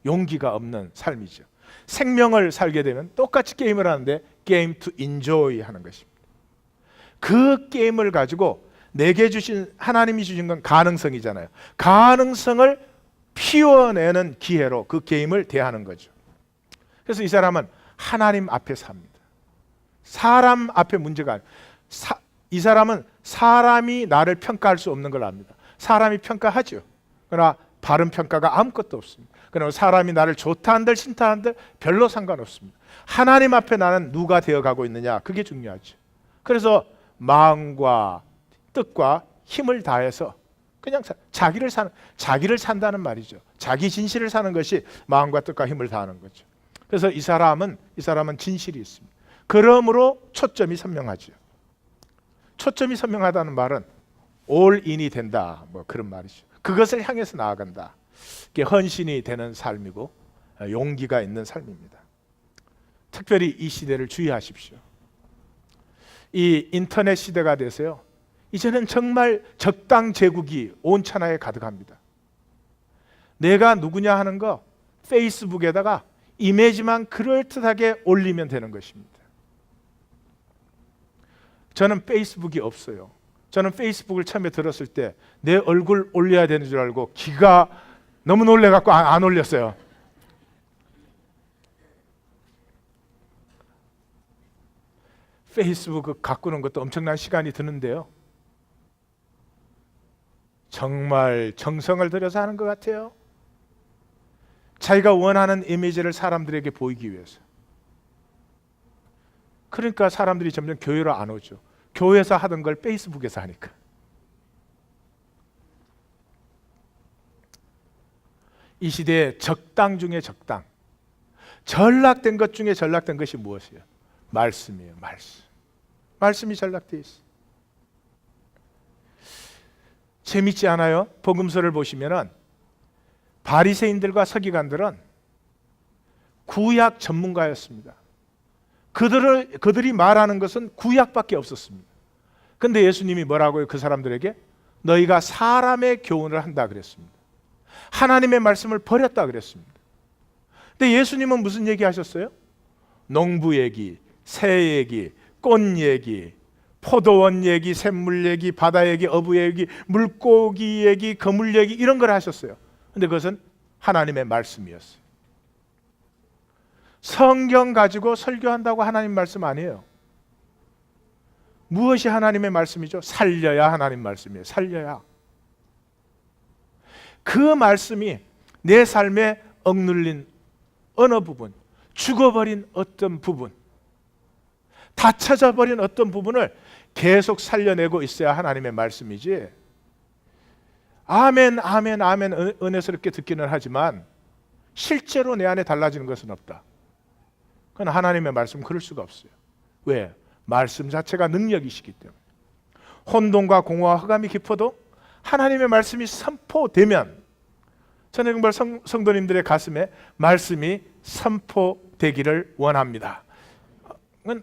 용기가 없는 삶이죠. 생명을 살게 되면 똑같이 게임을 하는데 게임 to enjoy 하는 것입니다. 그 게임을 가지고 내게 주신 하나님이 주신 건 가능성이잖아요. 가능성을 피워내는 기회로 그 게임을 대하는 거죠. 그래서 이 사람은 하나님 앞에 삽니다. 사람 앞에 문제가 아니에요. 이 사람은 사람이 나를 평가할 수 없는 걸 압니다. 사람이 평가하죠. 그러나 바른 평가가 아무것도 없습니다. 그러나 사람이 나를 좋다 한들 싫다 한들 별로 상관없습니다. 하나님 앞에 나는 누가 되어가고 있느냐, 그게 중요하죠. 그래서 마음과 뜻과 힘을 다해서 그냥 자기를 산다는 말이죠. 자기 진실을 사는 것이 마음과 뜻과 힘을 다하는 거죠. 그래서 이 사람은 진실이 있습니다. 그러므로 초점이 선명하죠. 초점이 선명하다는 말은 올인이 된다, 뭐 그런 말이죠. 그것을 향해서 나아간다. 이게 헌신이 되는 삶이고 용기가 있는 삶입니다. 특별히 이 시대를 주의하십시오. 이 인터넷 시대가 돼서요, 이제는 정말 적당 제국이 온 천하에 가득합니다. 내가 누구냐 하는 거 페이스북에다가 이미지만 그럴듯하게 올리면 되는 것입니다. 저는 페이스북이 없어요. 저는 페이스북을 처음에 들었을 때 내 얼굴 올려야 되는 줄 알고 기가 너무 놀래갖고 안 올렸어요. 페이스북 가꾸는 것도 엄청난 시간이 드는데요, 정말 정성을 들여서 하는 것 같아요. 자기가 원하는 이미지를 사람들에게 보이기 위해서. 그러니까 사람들이 점점 교회로 안 오죠. 교회에서 하던 걸 페이스북에서 하니까. 이 시대의 적당 중에 적당, 전락된 것 중에 전락된 것이 무엇이에요? 말씀이에요. 말씀이 전락되어 있어요. 재밌지 않아요? 복음서를 보시면은 바리새인들과 서기관들은 구약 전문가였습니다. 그들이 말하는 것은 구약밖에 없었습니다. 근데 예수님이 뭐라고요? 그 사람들에게 너희가 사람의 교훈을 한다 그랬습니다. 하나님의 말씀을 버렸다 그랬습니다. 근데 예수님은 무슨 얘기 하셨어요? 농부 얘기, 새 얘기, 꽃 얘기, 포도원 얘기, 샘물 얘기, 바다 얘기, 어부 얘기, 물고기 얘기, 거물 얘기, 이런 걸 하셨어요. 근데 그것은 하나님의 말씀이었어요. 성경 가지고 설교한다고 하나님 말씀 아니에요. 무엇이 하나님의 말씀이죠? 살려야 하나님 말씀이에요. 살려야. 그 말씀이 내 삶에 억눌린 어느 부분, 죽어버린 어떤 부분, 닫혀져 버린 어떤 부분을 계속 살려내고 있어야 하나님의 말씀이지. 아멘, 아멘, 아멘 은혜스럽게 듣기는 하지만 실제로 내 안에 달라지는 것은 없다. 그건 하나님의 말씀 그럴 수가 없어요. 왜? 말씀 자체가 능력이시기 때문에. 혼돈과 공허와 흑암이 깊어도 하나님의 말씀이 선포되면 전해공발 성도님들의 가슴에 말씀이 선포되기를 원합니다.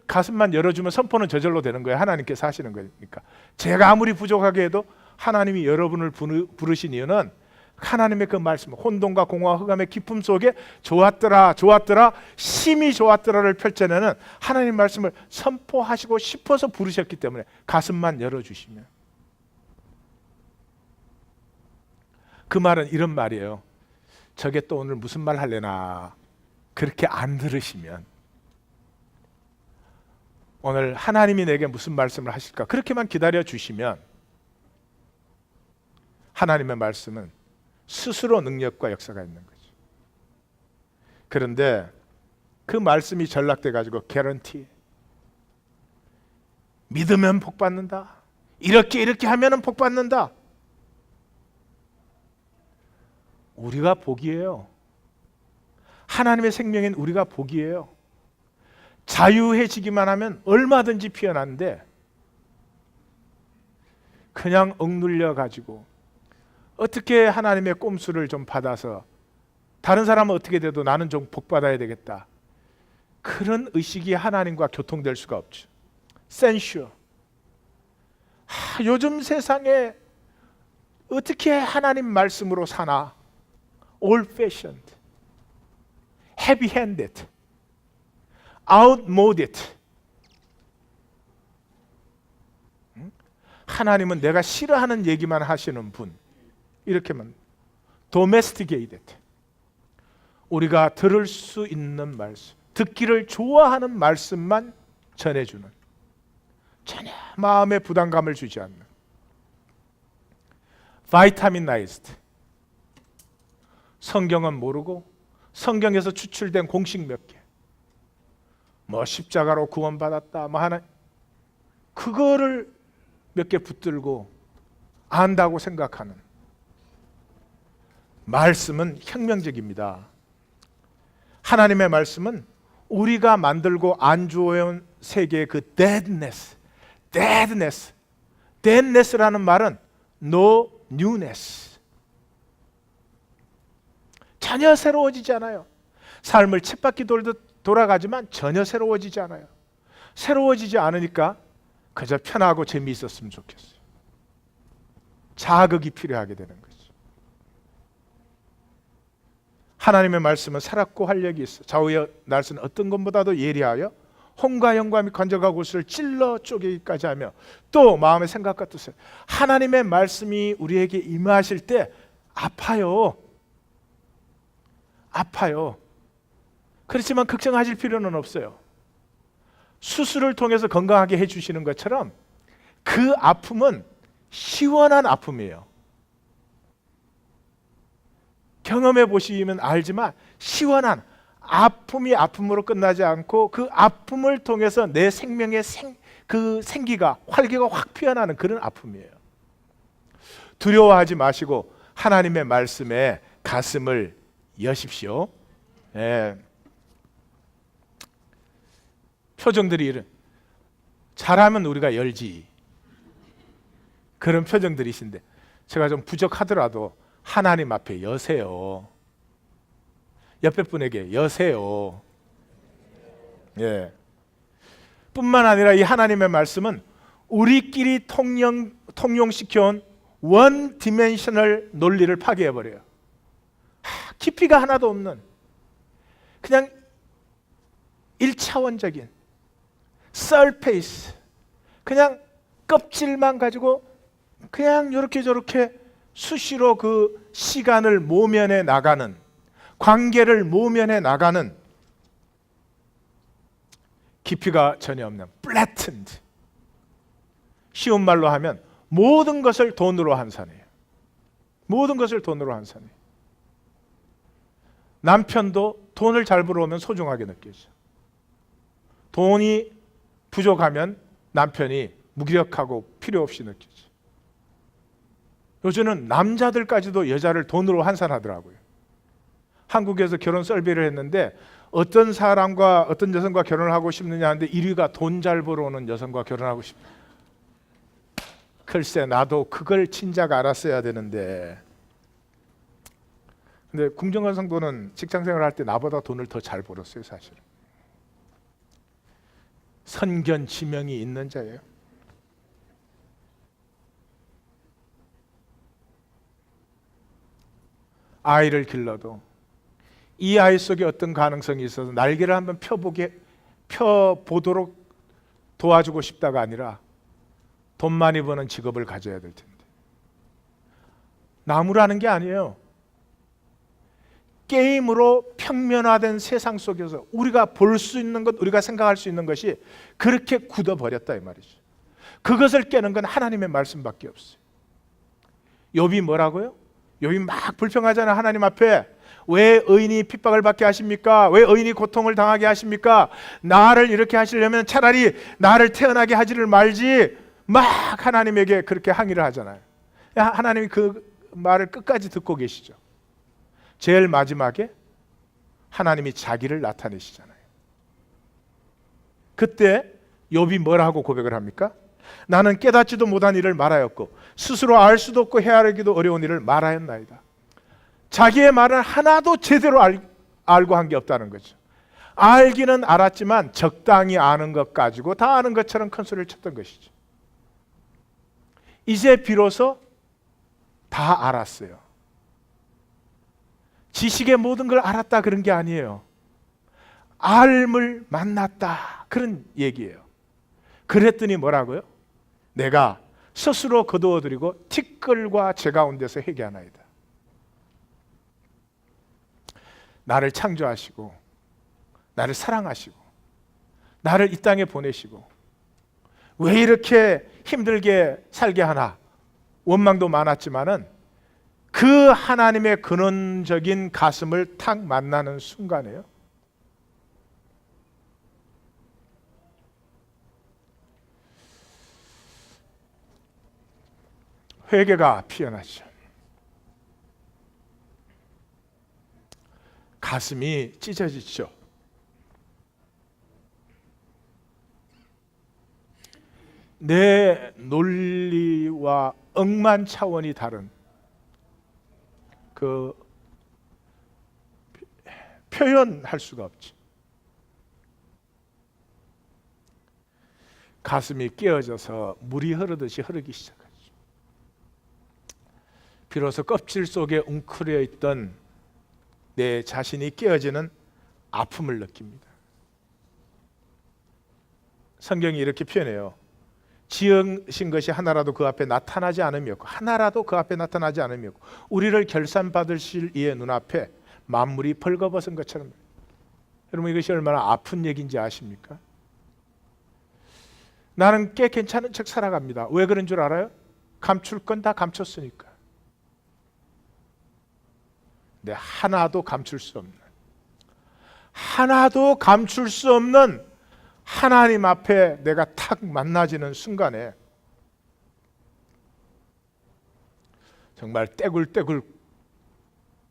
가슴만 열어주면 선포는 저절로 되는 거예요. 하나님께서 하시는 거니까. 제가 아무리 부족하게 해도 하나님이 여러분을 부르신 이유는 하나님의 그 말씀, 혼돈과 공허와 흑암의 깊음 속에 좋았더라, 좋았더라, 심히 좋았더라를 펼쳐내는 하나님 말씀을 선포하시고 싶어서 부르셨기 때문에 가슴만 열어주시면. 그 말은 이런 말이에요. 저게 또 오늘 무슨 말 하려나 그렇게 안 들으시면 오늘 하나님이 내게 무슨 말씀을 하실까 그렇게만 기다려 주시면 하나님의 말씀은 스스로 능력과 역사가 있는 거죠. 그런데 그 말씀이 전락돼 가지고 개런티 믿으면 복 받는다, 이렇게 하면은 복 받는다. 우리가 복이에요. 하나님의 생명인 우리가 복이에요. 자유해지기만 하면 얼마든지 피어나는데 그냥 억눌려 가지고 어떻게 하나님의 꼼수를 좀 받아서 다른 사람은 어떻게 돼도 나는 좀 복 받아야 되겠다, 그런 의식이 하나님과 교통될 수가 없죠. 센슈어. 요즘 세상에 어떻게 하나님 말씀으로 사나? old fashioned, heavy handed, outmoded. 하나님은 내가 싫어하는 얘기만 하시는 분, 이렇게만 domesticated. 우리가 들을 수 있는 말씀, 듣기를 좋아하는 말씀만 전해주는, 전혀 마음에 부담감을 주지 않는 vitaminized. 성경은 모르고 성경에서 추출된 공식 몇 개, 뭐 십자가로 구원받았다, 뭐 하나, 그거를 몇 개 붙들고 안다고 생각하는. 말씀은 혁명적입니다. 하나님의 말씀은 우리가 만들고 안주해온 세계의 그 deadness라는 말은 no newness, 전혀 새로워지지 않아요. 삶을 쳇바퀴 돌듯 돌아가지만 전혀 새로워지지 않아요. 새로워지지 않으니까 그저 편하고 재미있었으면 좋겠어요. 자극이 필요하게 되는 거죠. 하나님의 말씀은 살았고 활력이 있어 좌우의 날선 어떤 것보다도 예리하여 홍과 영광이 건져가고 옷을 찔러 쪼개기까지 하며 또 마음의 생각과 뜻을. 하나님의 말씀이 우리에게 임하실 때 아파요. 그렇지만 걱정하실 필요는 없어요. 수술을 통해서 건강하게 해주시는 것처럼 그 아픔은 시원한 아픔이에요. 경험해 보시면 알지만 시원한 아픔이 아픔으로 끝나지 않고 그 아픔을 통해서 내 생명의 그 생기가 활기가 확 피어나는 그런 아픔이에요. 두려워하지 마시고 하나님의 말씀에 가슴을 여십시오. 예. 표정들이 이런, 잘하면 우리가 열지, 그런 표정들이신데 제가 좀 부족하더라도 하나님 앞에 여세요. 옆에 분에게 여세요. 예. 뿐만 아니라 이 하나님의 말씀은 우리끼리 통용시켜온 원 디멘셔널 논리를 파괴해버려요. 깊이가 하나도 없는 그냥 1차원적인 서페이스, 그냥 껍질만 가지고 그냥 이렇게 저렇게 수시로 그 시간을 모면해 나가는, 관계를 모면해 나가는 깊이가 전혀 없는 flattened, 쉬운 말로 하면 모든 것을 돈으로 환산해요. 모든 것을 돈으로 환산해요. 남편도 돈을 잘 벌어오면 소중하게 느껴져. 돈이 부족하면 남편이 무기력하고 필요 없이 느껴져. 요즘은 남자들까지도 여자를 돈으로 환산하더라고요. 한국에서 결혼 설비를 했는데 어떤 사람과 어떤 여성과 결혼을 하고 싶느냐 하는데 1위가 돈 잘 벌어오는 여성과 결혼하고 싶다. 글쎄 나도 그걸 진작 알았어야 되는데. 근데 궁정관 성도는 직장생활 할 때 나보다 돈을 더 잘 벌었어요. 사실은 선견 지명이 있는 자예요. 아이를 길러도 이 아이 속에 어떤 가능성이 있어서 날개를 한번 펴보도록 도와주고 싶다가 아니라 돈 많이 버는 직업을 가져야 될 텐데. 나무라는 게 아니에요. 게임으로 평면화된 세상 속에서 우리가 볼 수 있는 것, 우리가 생각할 수 있는 것이 그렇게 굳어버렸다 이 말이죠. 그것을 깨는 건 하나님의 말씀밖에 없어요. 욥이 뭐라고요? 욥이 막 불평하잖아요. 하나님 앞에 왜 의인이 핍박을 받게 하십니까? 왜 의인이 고통을 당하게 하십니까? 나를 이렇게 하시려면 차라리 나를 태어나게 하지를 말지, 막 하나님에게 그렇게 항의를 하잖아요. 하나님이 그 말을 끝까지 듣고 계시죠. 제일 마지막에 하나님이 자기를 나타내시잖아요. 그때 욥이 뭐라고 고백을 합니까? 나는 깨닫지도 못한 일을 말하였고 스스로 알 수도 없고 헤아리기도 어려운 일을 말하였나이다. 자기의 말은 하나도 제대로 알고 한 게 없다는 거죠. 알기는 알았지만 적당히 아는 것 가지고 다 아는 것처럼 큰 소리를 쳤던 것이죠. 이제 비로소 다 알았어요. 지식의 모든 걸 알았다 그런 게 아니에요. 알을 만났다 그런 얘기예요. 그랬더니 뭐라고요? 내가 스스로 거두어드리고 티끌과 제 가운데서 회개하나이다. 나를 창조하시고 나를 사랑하시고 나를 이 땅에 보내시고 왜 이렇게 힘들게 살게 하나 원망도 많았지만은 그 하나님의 근원적인 가슴을 탁 만나는 순간에요, 회개가 피어나죠. 가슴이 찢어지죠. 내 논리와 억만 차원이 다른 그 표현할 수가 없지. 가슴이 깨어져서 물이 흐르듯이 흐르기 시작하죠. 비로소 껍질 속에 웅크려 있던 내 자신이 깨어지는 아픔을 느낍니다. 성경이 이렇게 표현해요. 지으신 것이 하나라도 그 앞에 나타나지 않음이 없고, 하나라도 그 앞에 나타나지 않음이 없고, 우리를 결산받으실 이의 눈앞에 만물이 벌거벗은 것처럼. 여러분, 이것이 얼마나 아픈 얘기인지 아십니까? 나는 꽤 괜찮은 척 살아갑니다. 왜 그런 줄 알아요? 감출 건 다 감췄으니까. 네, 하나도 감출 수 없는, 하나도 감출 수 없는 하나님 앞에 내가 탁 만나지는 순간에 정말 떼굴떼굴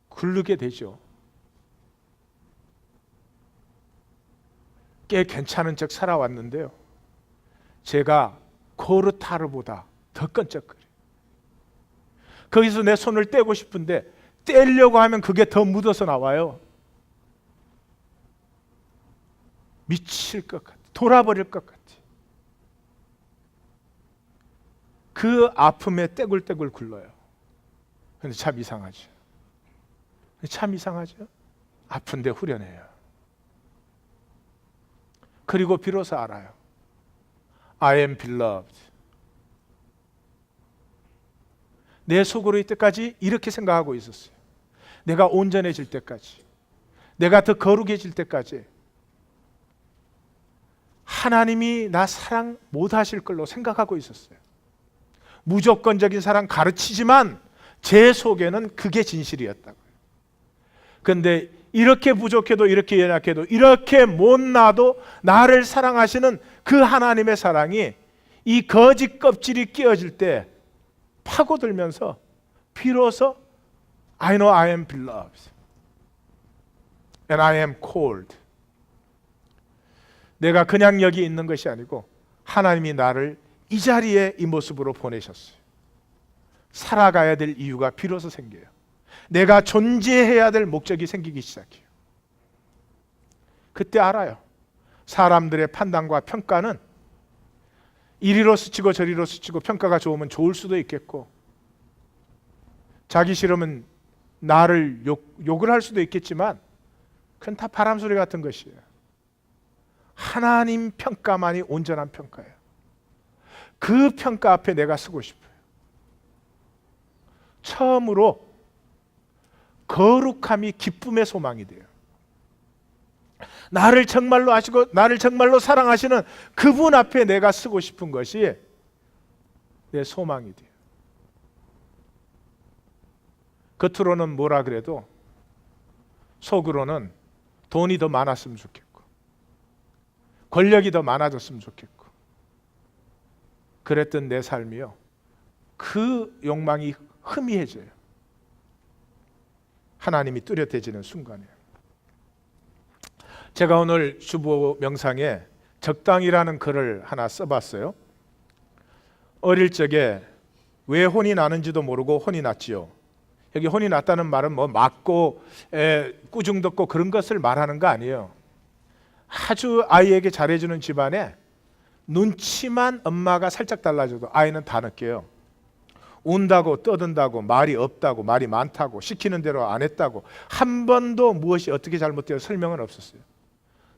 굴르게 되죠. 꽤 괜찮은 척 살아왔는데요, 제가 고르타르보다 더 끈적거려요. 거기서 내 손을 떼고 싶은데 떼려고 하면 그게 더 묻어서 나와요. 미칠 것 같아. 돌아버릴 것 같아. 그 아픔에 떼굴떼굴 굴러요. 근데 참 이상하죠. 참 이상하죠. 아픈데 후련해요. 그리고 비로소 알아요. I am beloved. 내 속으로 이때까지 이렇게 생각하고 있었어요. 내가 온전해질 때까지, 내가 더 거룩해질 때까지 하나님이 나 사랑 못하실 걸로 생각하고 있었어요. 무조건적인 사랑 가르치지만 제 속에는 그게 진실이었다고요. 그런데 이렇게 부족해도, 이렇게 연약해도, 이렇게 못나도 나를 사랑하시는 그 하나님의 사랑이 이 거짓 껍질이 끼어질 때 파고들면서 비로소 I know I am beloved and I am called. 내가 그냥 여기 있는 것이 아니고 하나님이 나를 이 자리에 이 모습으로 보내셨어요. 살아가야 될 이유가 비로소 생겨요. 내가 존재해야 될 목적이 생기기 시작해요. 그때 알아요. 사람들의 판단과 평가는 이리로 스치고 저리로 스치고, 평가가 좋으면 좋을 수도 있겠고, 자기 싫으면 나를 욕을 할 수도 있겠지만 그건 다 바람소리 같은 것이에요. 하나님 평가만이 온전한 평가예요. 그 평가 앞에 내가 서고 싶어요. 처음으로 거룩함이 기쁨의 소망이 돼요. 나를 정말로 아시고 나를 정말로 사랑하시는 그분 앞에 내가 서고 싶은 것이 내 소망이 돼요. 겉으로는 뭐라 그래도 속으로는 돈이 더 많았으면 좋겠고, 권력이 더 많아졌으면 좋겠고, 그랬던 내 삶이요, 그 욕망이 희미해져요. 하나님이 뚜렷해지는 순간이에요. 제가 오늘 주보 명상에 적당이라는 글을 하나 써봤어요. 어릴 적에 왜 혼이 나는지도 모르고 혼이 났지요. 여기 혼이 났다는 말은 뭐 맞고 꾸중 듣고 그런 것을 말하는 거 아니에요. 아주 아이에게 잘해주는 집안에 눈치만 엄마가 살짝 달라져도 아이는 다 느껴요. 운다고 떠든다고, 말이 없다고, 말이 많다고, 시키는 대로 안 했다고, 한 번도 무엇이 어떻게 잘못되어 설명은 없었어요.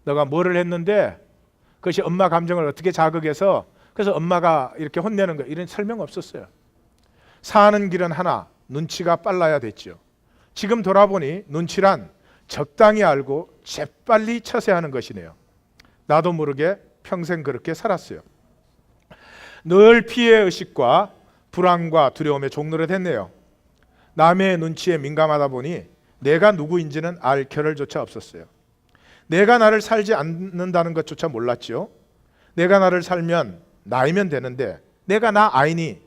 너가 뭐를 했는데 그것이 엄마 감정을 어떻게 자극해서 그래서 엄마가 이렇게 혼내는 거, 이런 설명 없었어요. 사는 길은 하나, 눈치가 빨라야 됐죠. 지금 돌아보니 눈치란 적당히 알고 재빨리 처세하는 것이네요. 나도 모르게 평생 그렇게 살았어요. 늘 피해 의식과 불안과 두려움에 종노릇했네요. 남의 눈치에 민감하다 보니 내가 누구인지는 알 겨를조차 없었어요. 내가 나를 살지 않는다는 것조차 몰랐지요. 내가 나를 살면 나이면 되는데 내가 나 아니니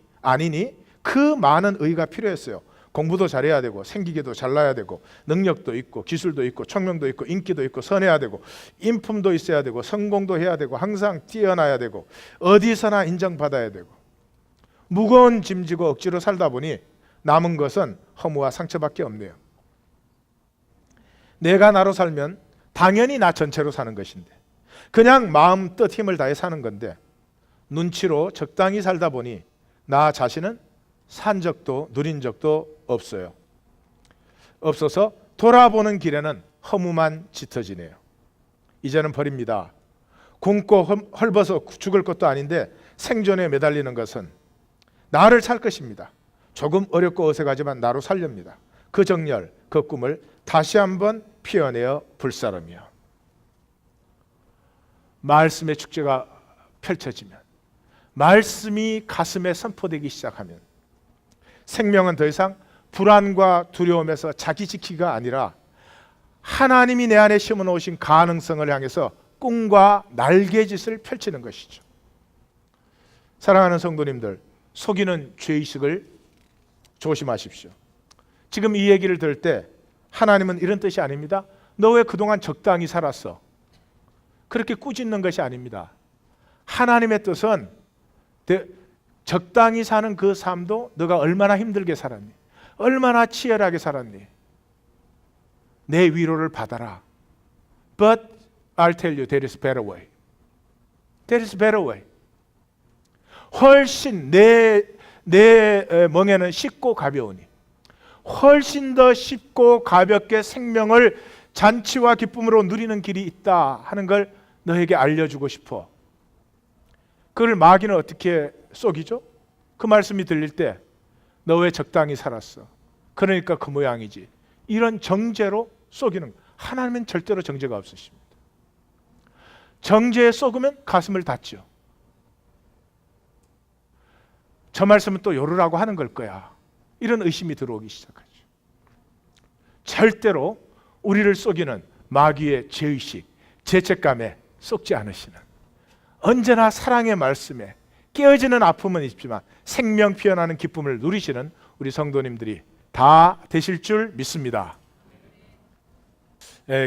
그 많은 의의가 필요했어요. 공부도 잘해야 되고, 생기기도 잘나야 되고, 능력도 있고, 기술도 있고, 총명도 있고, 인기도 있고, 선해야 되고, 인품도 있어야 되고, 성공도 해야 되고, 항상 뛰어나야 되고, 어디서나 인정받아야 되고, 무거운 짐 지고 억지로 살다 보니 남은 것은 허무와 상처밖에 없네요. 내가 나로 살면 당연히 나 전체로 사는 것인데, 그냥 마음 뜻 힘을 다해 사는 건데, 눈치로 적당히 살다 보니 나 자신은 산 적도 누린 적도 없어서 돌아보는 길에는 허무만 짙어지네요. 이제는 버립니다. 굶고 헐벗어 죽을 것도 아닌데 생존에 매달리는 것은 나를 살 것입니다. 조금 어렵고 어색하지만 나로 살렵니다. 그 정열, 그 꿈을 다시 한번 피워내어 불사르며. 말씀의 축제가 펼쳐지면, 말씀이 가슴에 선포되기 시작하면 생명은 더 이상 불안과 두려움에서 자기 지키기가 아니라 하나님이 내 안에 심어놓으신 가능성을 향해서 꿈과 날개짓을 펼치는 것이죠. 사랑하는 성도님들, 속이는 죄의식을 조심하십시오. 지금 이 얘기를 들을 때 하나님은 이런 뜻이 아닙니다. 너 왜 그동안 적당히 살았어? 그렇게 꾸짖는 것이 아닙니다. 하나님의 뜻은 적당히 사는 그 삶도 너가 얼마나 힘들게 살았니? 얼마나 치열하게 살았니? 내 위로를 받아라. But I'll tell you there is a better way. There is a better way. 훨씬 내 멍에는 쉽고 가벼우니 훨씬 더 쉽고 가볍게 생명을 잔치와 기쁨으로 누리는 길이 있다 하는 걸 너에게 알려주고 싶어. 그걸 마귀는 어떻게 속이죠? 그 말씀이 들릴 때 너 왜 적당히 살았어? 그러니까 그 모양이지. 이런 정죄로 속이는 거예요. 하나님은 절대로 정죄가 없으십니다. 정죄에 속으면 가슴을 닫죠. 저 말씀은 또 요르라고 하는 걸 거야. 이런 의심이 들어오기 시작하죠. 절대로 우리를 속이는 마귀의 죄의식, 죄책감에 속지 않으시는, 언제나 사랑의 말씀에 깨어지는 아픔은 있지만 생명 피어나는 기쁨을 누리시는 우리 성도님들이 다 되실 줄 믿습니다.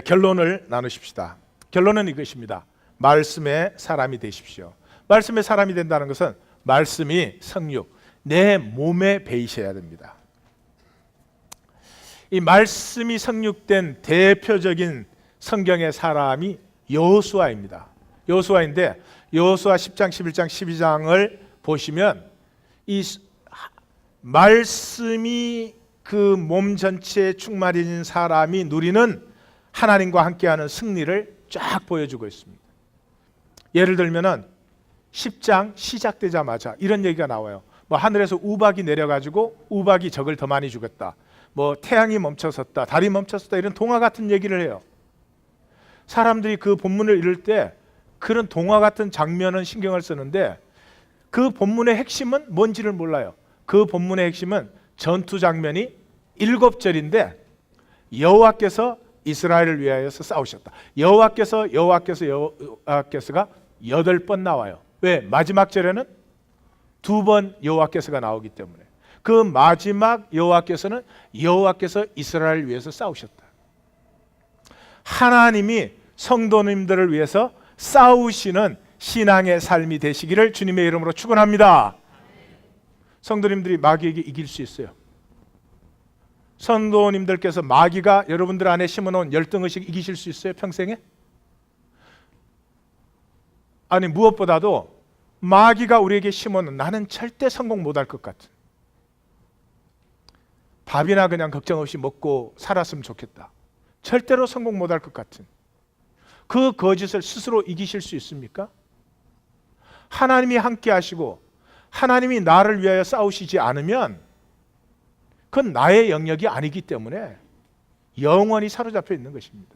결론을 나누십시다. 결론은 이것입니다. 말씀의 사람이 되십시오. 말씀의 사람이 된다는 것은 말씀이 성육, 내 몸에 배이셔야 됩니다. 이 말씀이 성육된 대표적인 성경의 사람이 여호수아입니다. 여호수아인데 여호수아 10장, 11장, 12장을 보시면 이 말씀이 그 몸 전체에 충만해진 사람이 누리는 하나님과 함께하는 승리를 쫙 보여주고 있습니다. 예를 들면은 10장 시작되자마자 이런 얘기가 나와요. 뭐 하늘에서 우박이 내려가지고 우박이 적을 더 많이 죽였다. 뭐 태양이 멈춰섰다, 달이 멈춰섰다, 이런 동화 같은 얘기를 해요. 사람들이 그 본문을 읽을 때 그런 동화 같은 장면은 신경을 쓰는데 그 본문의 핵심은 뭔지를 몰라요. 그 본문의 핵심은 전투 장면이 7절인데 여호와께서 이스라엘을 위하여서 싸우셨다. 여호와께서가 8번 나와요. 왜? 마지막 절에는 2번 여호와께서가 나오기 때문에. 그 마지막 여호와께서는 여호와께서 이스라엘을 위해서 싸우셨다. 하나님이 성도님들을 위해서 싸우시는 신앙의 삶이 되시기를 주님의 이름으로 축원합니다. 성도님들이 마귀에게 이길 수 있어요. 성도님들께서 마귀가 여러분들 안에 심어놓은 열등의식 이기실 수 있어요? 평생에? 아니, 무엇보다도 마귀가 우리에게 심어놓은 나는 절대 성공 못할 것 같은, 밥이나 그냥 걱정 없이 먹고 살았으면 좋겠다, 절대로 성공 못할 것 같은 그 거짓을 스스로 이기실 수 있습니까? 하나님이 함께 하시고 하나님이 나를 위하여 싸우시지 않으면 그건 나의 영역이 아니기 때문에 영원히 사로잡혀 있는 것입니다.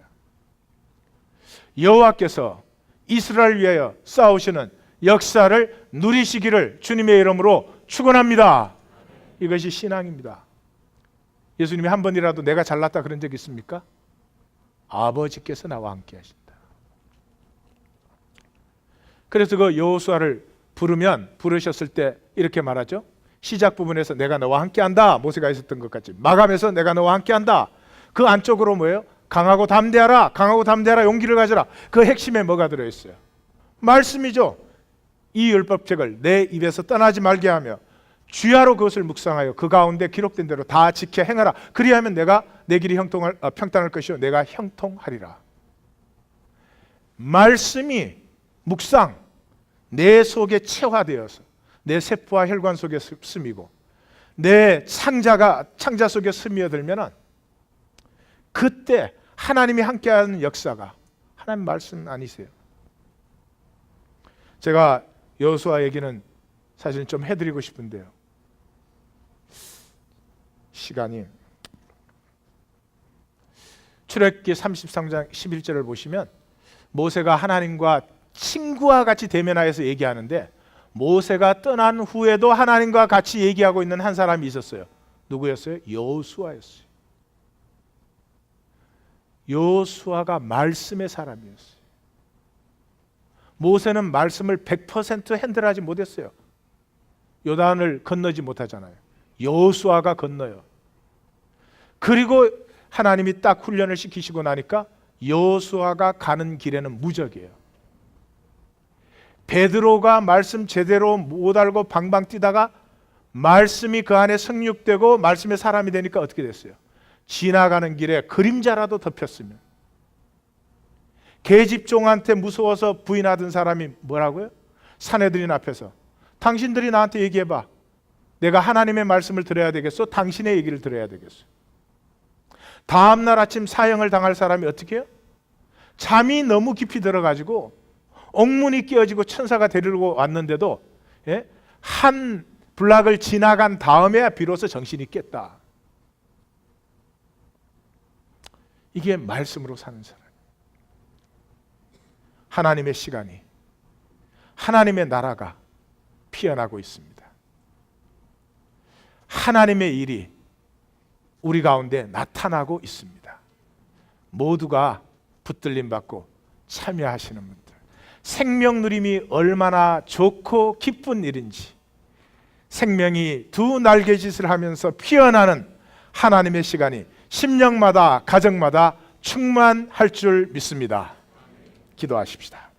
여호와께서 이스라엘을 위하여 싸우시는 역사를 누리시기를 주님의 이름으로 축원합니다. 이것이 신앙입니다. 예수님이 한 번이라도 내가 잘났다 그런 적 있습니까? 아버지께서 나와 함께 하신다. 그래서 그 여호수아를 부르셨을 때 이렇게 말하죠. 시작 부분에서 내가 너와 함께한다, 모세가 있었던 것 같이. 마감에서 내가 너와 함께한다. 그 안쪽으로 뭐예요? 강하고 담대하라, 강하고 담대하라, 용기를 가져라. 그 핵심에 뭐가 들어있어요? 말씀이죠. 이 율법책을 내 입에서 떠나지 말게 하며 주야로 그것을 묵상하여 그 가운데 기록된 대로 다 지켜 행하라. 그리하면 내가 내 길이 평탄할 것이요 내가 형통하리라. 말씀이 묵상, 내 속에 체화되어서 내 세포와 혈관 속에 스미고 내 창자 속에 스며들면은 그때 하나님이 함께하는 역사가, 하나님 말씀 아니세요? 제가 여호수아 얘기는 사실 좀 해드리고 싶은데요. 시간이, 출애굽기 33장 11절을 보시면 모세가 하나님과 친구와 같이 대면하여서 얘기하는데 모세가 떠난 후에도 하나님과 같이 얘기하고 있는 한 사람이 있었어요. 누구였어요? 여호수아였어요. 여호수아가 말씀의 사람이었어요. 모세는 말씀을 100% 핸들하지 못했어요. 요단을 건너지 못하잖아요. 여호수아가 건너요. 그리고 하나님이 딱 훈련을 시키시고 나니까 여호수아가 가는 길에는 무적이에요. 베드로가 말씀 제대로 못 알고 방방 뛰다가 말씀이 그 안에 성육되고 말씀의 사람이 되니까 어떻게 됐어요? 지나가는 길에 그림자라도 덮였으면. 계집종한테 무서워서 부인하던 사람이 뭐라고요? 사내들인 앞에서 당신들이 나한테 얘기해봐. 내가 하나님의 말씀을 들어야 되겠어? 당신의 얘기를 들어야 되겠어? 다음날 아침 사형을 당할 사람이 어떻게 해요? 잠이 너무 깊이 들어가지고 옥문이 깨어지고 천사가 데리고 왔는데도 한 블락을 지나간 다음에야 비로소 정신이 깼다. 이게 말씀으로 사는 사람. 하나님의 시간이, 하나님의 나라가 피어나고 있습니다. 하나님의 일이 우리 가운데 나타나고 있습니다. 모두가 붙들림 받고 참여하시는 분들, 생명 누림이 얼마나 좋고 기쁜 일인지, 생명이 두 날개짓을 하면서 피어나는 하나님의 시간이 심령마다 가정마다 충만할 줄 믿습니다. 기도하십시다.